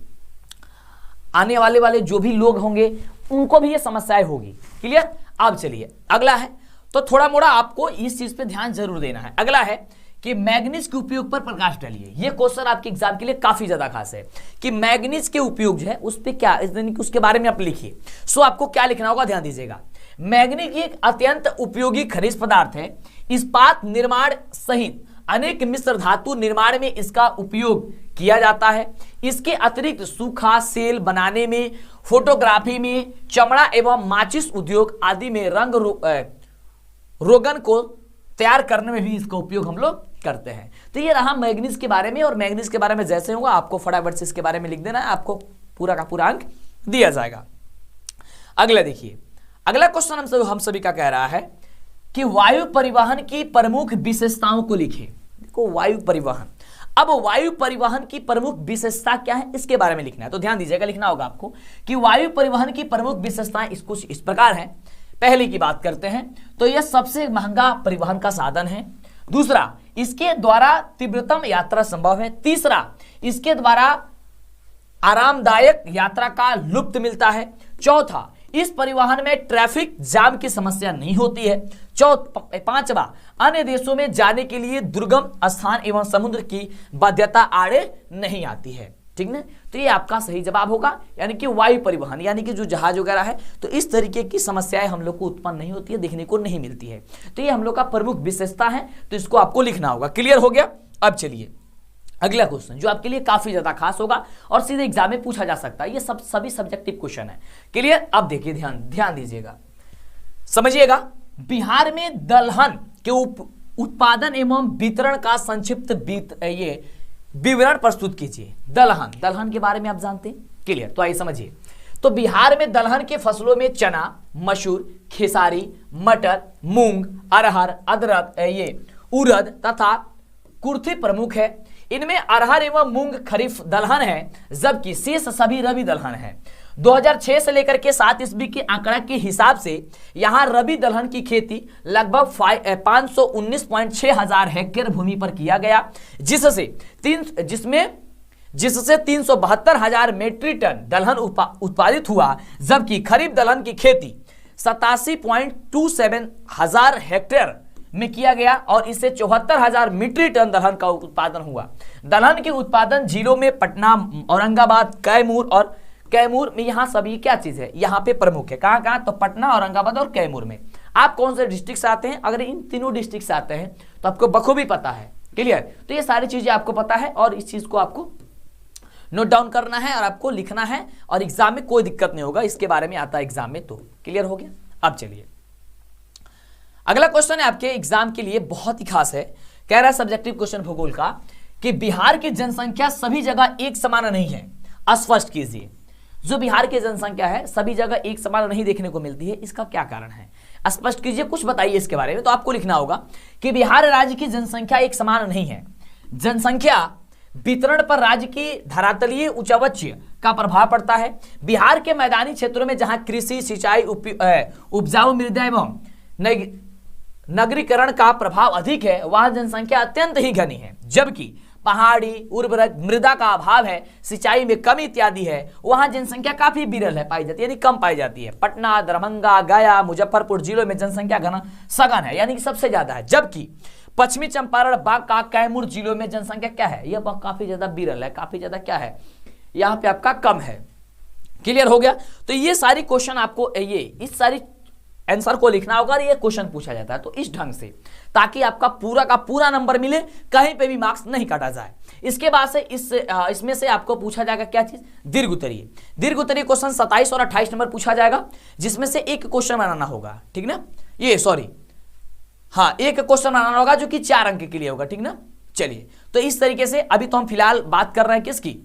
आने वाले जो भी लोग होंगे उनको भी ये समस्याएं होगी। क्लियर। अब चलिए अगला है, तो थोड़ा मोड़ा आपको इस चीज पे ध्यान जरूर देना है। अगला है कि मैग्नीज के उपयोग पर प्रकाश डालिए। ये क्वेश्चन आपके एग्जाम के लिए काफी ज्यादा खास है कि मैग्नीज के उपयोग जो है उस पे क्या, उसके बारे में आप लिखिए। सो आपको क्या लिखना होगा, ध्यान दीजिएगा। मैग्नीज एक अत्यंत उपयोगी खनिज पदार्थ है। इस्पात निर्माण सहित अनेक मिश्र धातु निर्माण में इसका उपयोग किया जाता है। इसके अतिरिक्त सूखा सेल बनाने में, फोटोग्राफी में, चमड़ा एवं माचिस उद्योग आदि में रंग रोगन को तैयार करने में भी इसका उपयोग हम लोग करते हैं। तो ये रहा मैग्नीज के बारे में, और मैग्नीज के बारे में जैसे होगा आपको फटाफट से इसके बारे में लिख देना है, आपको पूरा का पूरा अंक दिया जाएगा। अगला देखिए, अगला क्वेश्चन हम सभी का कह रहा है कि वायु परिवहन की प्रमुख विशेषताओं को लिखें। देखो वायु परिवहन, अब वायु परिवहन की प्रमुख विशेषता क्या है इसके बारे में लिखना है। तो ध्यान दीजिएगा, लिखना होगा आपको कि वायु परिवहन की प्रमुख विशेषताएं कुछ इस प्रकार है। पहले की बात करते हैं तो यह सबसे महंगा परिवहन का साधन है। दूसरा, इसके द्वारा तीव्रतम यात्रा संभव है। तीसरा, इसके द्वारा आरामदायक यात्रा का लुत्फ मिलता है। चौथा, इस परिवहन में ट्रैफिक जाम की समस्या नहीं होती है। पांचवा, अन्य देशों में जाने के लिए दुर्गम स्थान एवं समुद्र की बाध्यता आड़े नहीं आती है। ठीक ना, तो ये आपका सही जवाब होगा, यानी कि वायु परिवहन, यानी कि जो जहाज वगैरह है, तो इस तरीके की समस्याएं हम लोग को उत्पन्न नहीं होती है, देखने को नहीं मिलती है। तो ये हम लोग का प्रमुख विशेषता है, तो इसको आपको लिखना होगा। क्लियर हो गया। अब चलिए अगला क्वेश्चन जो आपके लिए काफी ज्यादा खास होगा और सीधे एग्जाम में पूछा जा सकता है। ये सभी सब्जेक्टिव क्वेश्चन है। क्लियर। अब देखिए, ध्यान दीजिएगा, समझिएगा। बिहार में दलहन के उत्पादन एवं वितरण का संक्षिप्त विवरण प्रस्तुत कीजिए। दलहन के बारे में आप जानते हैं। क्लियर। तो आइए समझिए। तो बिहार में दलहन के फसलों में चना, मसूर, खेसारी, मटर, मूंग, अरहर, अदरक, उड़द तथा कुर्थी प्रमुख है। इनमें अरहर एवं मूंग खरीफ दलहन है, जबकि शेष सभी रबी दलहन है। 2006 से लेकर के 7 ईस्वी के आंकड़ा के हिसाब से यहां रबी दलहन की खेती लगभग 519.6 हजार हेक्टेयर भूमि पर किया गया, जिससे 372 हजार मीट्रिक टन दलहन उत्पादित हुआ, जबकि खरीफ दलहन की खेती 87.27 हजार हेक्टेयर में किया गया और इससे 74 हजार मीट्रिक टन दलहन का उत्पादन हुआ। दलहन के उत्पादन जिलों में पटना, औरंगाबाद, कैमूर में यहाँ सभी क्या चीज है, यहाँ पे प्रमुख है। कहाँ तो पटना, औरंगाबाद और कैमूर में। आप कौन से डिस्ट्रिक्ट से आते हैं, अगर इन तीनों डिस्ट्रिक्ट से आते हैं तो आपको बखूबी पता है। क्लियर। तो ये सारी चीजें आपको पता है और इस चीज को आपको नोट डाउन करना है और आपको लिखना है, और एग्जाम में कोई दिक्कत नहीं होगा, इसके बारे में आता है एग्जाम में। तो क्लियर हो गया। अब चलिए अगला क्वेश्चन है आपके एग्जाम के लिए बहुत ही खास है। कह रहा है सब्जेक्टिव क्वेश्चन भूगोल का कि बिहार की जनसंख्या सभी जगह एक समान नहीं है, स्पष्ट कीजिए। जो बिहार की जनसंख्या है सभी जगह एक समान नहीं देखने को मिलती है, इसका क्या कारण है, स्पष्ट कीजिए, कुछ बताइए इसके बारे में। तो आपको लिखना होगा कि बिहार राज्य की जनसंख्या एक समान नहीं है। जनसंख्या वितरण पर राज्य की धरातलीय उच्चावच का प्रभाव पड़ता है। बिहार के मैदानी क्षेत्रों में जहां कृषि, सिंचाई, उपजाऊ मृदा एवं नगरीकरण का प्रभाव अधिक है, वहां जनसंख्या अत्यंत ही घनी है। जबकि पहाड़ी, उर्वरक मृदा का अभाव है, सिंचाई में कमी इत्यादि है, वहां जनसंख्या काफी विरल है, पाई जाती है, यानी कम पाई जाती है। पटना, दरभंगा, गया, मुजफ्फरपुर जिलों में जनसंख्या घना सघन है, यानी कि सबसे ज्यादा है। जबकि पश्चिमी चंपारण, बांका, कैमूर जिलों में जनसंख्या क्या है, यह काफी ज्यादा विरल है, काफी ज्यादा क्या है, यहाँ पे आपका कम है। क्लियर हो गया। तो ये सारी क्वेश्चन आपको इस सारी आंसर को लिखना होगा और ये क्वेश्चन पूछा जाता है तो इस ढंग से, ताकि आपका पूरा का पूरा नंबर मिले, कहीं पे भी मार्क्स नहीं काटा जाए। इसके बाद से इसमें से आपको पूछा जाएगा क्या चीज, दीर्घ उत्तरीय क्वेश्चन 27 और 28 नंबर पूछा जाएगा, जिसमें से एक क्वेश्चन बनाना होगा। ठीक ना, एक क्वेश्चन बनाना होगा जो कि 4 अंक के लिए होगा। ठीक ना, चलिए, तो इस तरीके से अभी तो हम फिलहाल बात कर रहे हैं किसकी,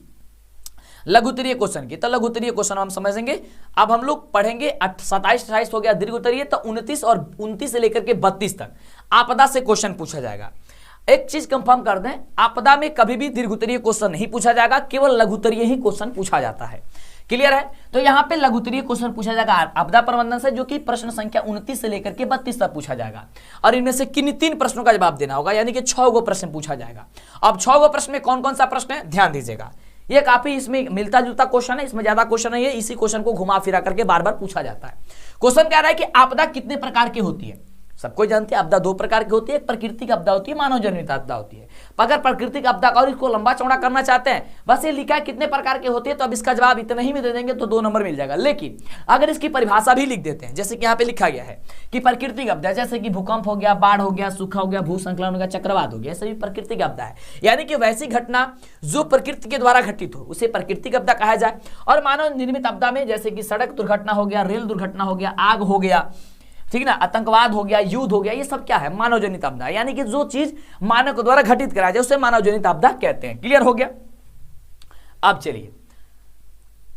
लघुत्तरीय क्वेश्चन की। तो लघुत्तरीय क्वेश्चन हम समझेंगे। अब हम लोग पढ़ेंगे 27-28 हो गया दीर्घोत्तरीय, तो 29 और 29 से लेकर के 32 तक आपदा से क्वेश्चन पूछा जाएगा। एक चीज कंफर्म कर दें, आपदा में कभी भी दीर्घोत्तरीय क्वेश्चन नहीं पूछा जाएगा, केवल लघुत्तरीय ही क्वेश्चन पूछा जाता है। क्लियर है? तो यहां पे लघुत्तरीय क्वेश्चन पूछा जाएगा आपदा प्रबंधन से, जो कि प्रश्न संख्या 29 से लेकर के 32 तक पूछा जाएगा, और इनमें से किन 3 प्रश्नों का जवाब देना होगा, यानी कि 6 गो प्रश्न पूछा जाएगा। अब 6 गो प्रश्न में कौन कौन सा प्रश्न है, ध्यान दीजिएगा। ये काफी इसमें मिलता जुलता क्वेश्चन है, इसमें ज्यादा क्वेश्चन नहीं है, इसी क्वेश्चन को घुमा फिरा करके बार बार पूछा जाता है। क्वेश्चन कह रहा है कि आपदा कितने प्रकार की होती है। सबको जानते हैं आपदा 2 प्रकार की होती है, एक प्राकृतिक आपदा होती है, मानव जनित आपदा होती है। अगर प्राकृतिक आपदा का और इसको लंबा चौड़ा करना चाहते हैं, बस ये लिखा है कितने प्रकार के होते हैं, तो अब इसका जवाब इतना ही में दे देंगे तो 2 नंबर मिल जाएगा। लेकिन अगर इसकी परिभाषा भी लिख देते हैं, जैसे कि यहाँ पे लिखा गया है कि प्राकृतिक आपदा जैसे कि भूकंप हो गया, बाढ़ हो गया, सूखा हो गया, भूस्खलन हो गया, चक्रवात हो गया, सभी प्राकृतिक आपदा है। यानी कि वैसी घटना जो प्रकृति के द्वारा घटित हो उसे प्राकृतिक आपदा कहा जाए। और मानव निर्मित आपदा में जैसे कि सड़क दुर्घटना हो गया, रेल दुर्घटना हो गया, आग हो गया, ठीक ना, आतंकवाद हो गया, युद्ध हो गया, ये सब क्या है, मानव जनित आपदा। यानी कि जो चीज मानव के द्वारा घटित कराया जाए उसे मानव जनित आपदा कहते हैं। क्लियर हो गया? अब चलिए,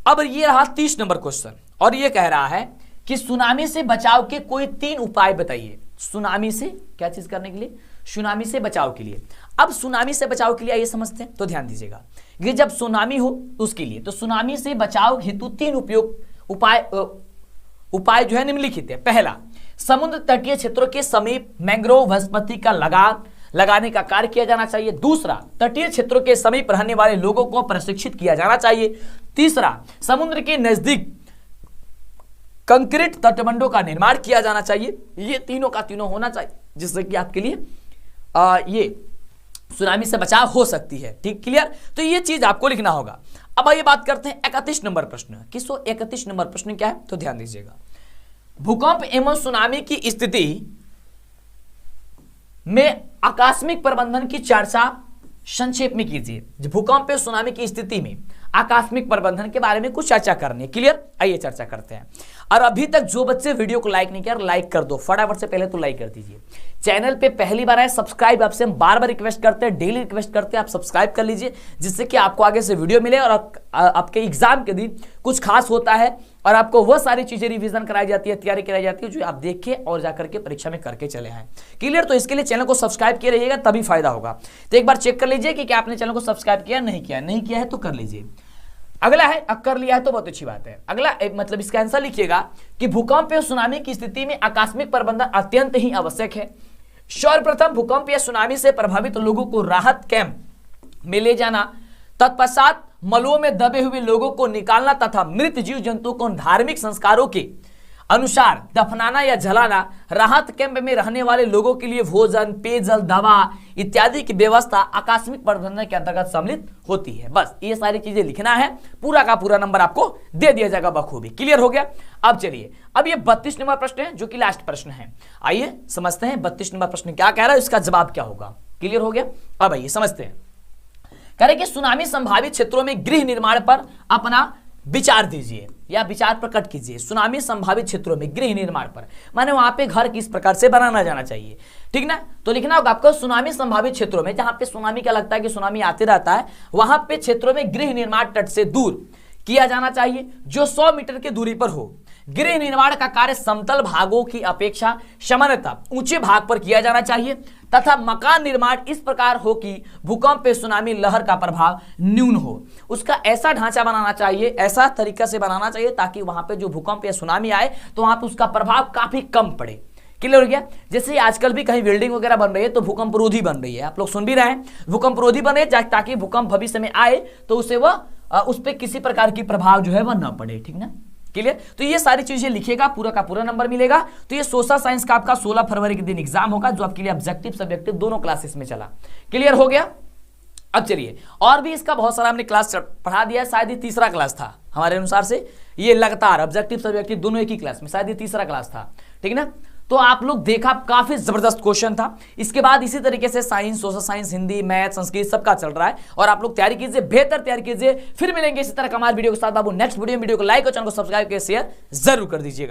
अब ये रहा 30 नंबर क्वेश्चन, और ये कह रहा है कि सुनामी से बचाव के कोई 3 उपाय बताइए। सुनामी से क्या चीज करने के लिए, सुनामी से बचाव के लिए। अब सुनामी से बचाव के लिए आइए समझते हैं। तो ध्यान दीजिएगा कि जब सुनामी हो उसके लिए, तो सुनामी से बचाव हेतु 3 उपाय जो है निम्नलिखित है। पहला, समुद्र तटीय क्षेत्रों के समीप मैंग्रोव वनस्पति का लगाने का कार्य किया जाना चाहिए। दूसरा, तटीय क्षेत्रों के समीप रहने वाले लोगों को प्रशिक्षित किया जाना चाहिए। तीसरा, समुद्र के नजदीक कंक्रीट तटबंधों का निर्माण किया जाना चाहिए। ये तीनों का तीनों होना चाहिए, जिससे कि आपके लिए ये सुनामी से बचाव हो सकती है। ठीक, क्लियर? तो ये चीज आपको लिखना होगा। अब आइए बात करते हैं 31 नंबर प्रश्न। किसो 31 नंबर प्रश्न क्या है, तो ध्यान दीजिएगा। भूकंप एवं सुनामी की स्थिति में आकस्मिक प्रबंधन की चर्चा संक्षेप में कीजिए। भूकंप एवं सुनामी की स्थिति में आकस्मिक प्रबंधन के बारे में कुछ चर्चा करनी है। क्लियर? आइए चर्चा करते हैं। और अभी तक जो बच्चे वीडियो को लाइक नहीं किया, लाइक कर दो फटाफट से, पहले तो लाइक कर दीजिए। चैनल पे पहली बार आए, सब्सक्राइब आपसे हम बार बार रिक्वेस्ट करते हैं, डेली रिक्वेस्ट करते हैं, आप सब्सक्राइब कर लीजिए, जिससे कि आपको आगे से वीडियो मिले और आपके एग्जाम के दिन कुछ खास होता है और आपको वह सारी चीजें रिवीजन कराई जाती है, तैयारी कराई जाती है, जो आप देख के और जाकर के परीक्षा में करके चले आए। क्लियर? तो इसके लिए चैनल को सब्सक्राइब किए रहिएगा, तभी फायदा होगा। तो एक बार चेक कर लीजिए कि क्या आपने चैनल को सब्सक्राइब किया, नहीं किया है तो कर लीजिए। अगला है, कर लिया है तो बहुत अच्छी बात है। अगला मतलब इसका आंसर लिखिएगा कि भूकंप या सुनामी की स्थिति में आकस्मिक प्रबंधन अत्यंत ही आवश्यक है। सर्वप्रथम भूकंप या सुनामी से प्रभावित लोगों को राहत कैंप में ले जाना, तत्पश्चात मलबों में दबे हुए लोगों को निकालना तथा मृत जीव जंतुओं को धार्मिक संस्कारों के अनुसार दफनाना या जलाना, राहत कैंप में रहने वाले लोगों के लिए भोजन, पेयजल, दवा इत्यादि की व्यवस्था आकस्मिक प्रबंधन के अंतर्गत सम्मिलित होती है। बस ये सारी चीजें लिखना है, पूरा का पूरा नंबर आपको दे दिया जाएगा बखूबी। क्लियर हो गया? अब चलिए, अब ये 32 नंबर प्रश्न है, जो कि लास्ट प्रश्न है। आइए समझते हैं 32 नंबर प्रश्न क्या कह रहा है, इसका जवाब क्या होगा। क्लियर हो गया? अब आइए समझते हैं। कह रहे कि सुनामी संभावित क्षेत्रों में गृह निर्माण पर अपना विचार दीजिए या विचार प्रकट कीजिए। सुनामी संभावित क्षेत्रों में गृह निर्माण पर, माने वहां पे घर किस प्रकार से बनाना जाना चाहिए, ठीक ना। तो लिखना होगा आपको, सुनामी संभावित क्षेत्रों में, जहां पे सुनामी का लगता है कि सुनामी आते रहता है, वहां पे क्षेत्रों में गृह निर्माण तट से दूर किया जाना चाहिए, जो 100 मीटर की दूरी पर हो। गृह निर्माण का कार्य समतल भागों की अपेक्षा सामान्यतः ऊंचे भाग पर किया जाना चाहिए तथा मकान निर्माण इस प्रकार हो कि भूकंप पे सुनामी लहर का प्रभाव न्यून हो। उसका ऐसा ढांचा बनाना चाहिए, ऐसा तरीका से बनाना चाहिए ताकि वहां पे जो भूकंप या सुनामी आए तो वहां पे उसका प्रभाव काफी कम पड़े। क्लियर हो गया? जैसे आजकल भी कहीं बिल्डिंग वगैरह बन रही है तो भूकंप रोधी बन रही है, आप लोग सुन भी रहे हैं, भूकंप रोधी बन रही है ताकि भूकंप भविष्य में आए तो उसे वह उस पर किसी प्रकार की प्रभाव जो है वह न पड़े, ठीक ना। क्लियर? तो ये सारी चीजें लिखेगा, पूरा का पूरा नंबर मिलेगा। तो ये सोशल साइंस का आपका 16 फरवरी के दिन एग्जाम होगा, जो आपके लिए ऑब्जेक्टिव सब्जेक्टिव दोनों क्लासेस में चला। क्लियर हो गया? अब चलिए, और भी इसका बहुत सारा हमने क्लास पढ़ा दिया, शायद ये तीसरा क्लास था हमारे अनुसार से, ये लगातार ऑब्जेक्टिव सब्जेक्टिव दोनों एक ही क्लास में, शायद ये तीसरा क्लास था, ठीक ना। तो आप लोग देखा, काफी जबरदस्त क्वेश्चन था। इसके बाद इसी तरीके से science, social science, Hindi, math, Sanskrit सबका चल रहा है, और आप लोग तैयारी कीजिए, बेहतर तैयारी कीजिए। फिर मिलेंगे इसी तरह का हमारे वीडियो के साथ। बाबू नेक्स्ट वीडियो को लाइक और चैनल को सब्सक्राइब करके शेयर जरूर कर दीजिएगा।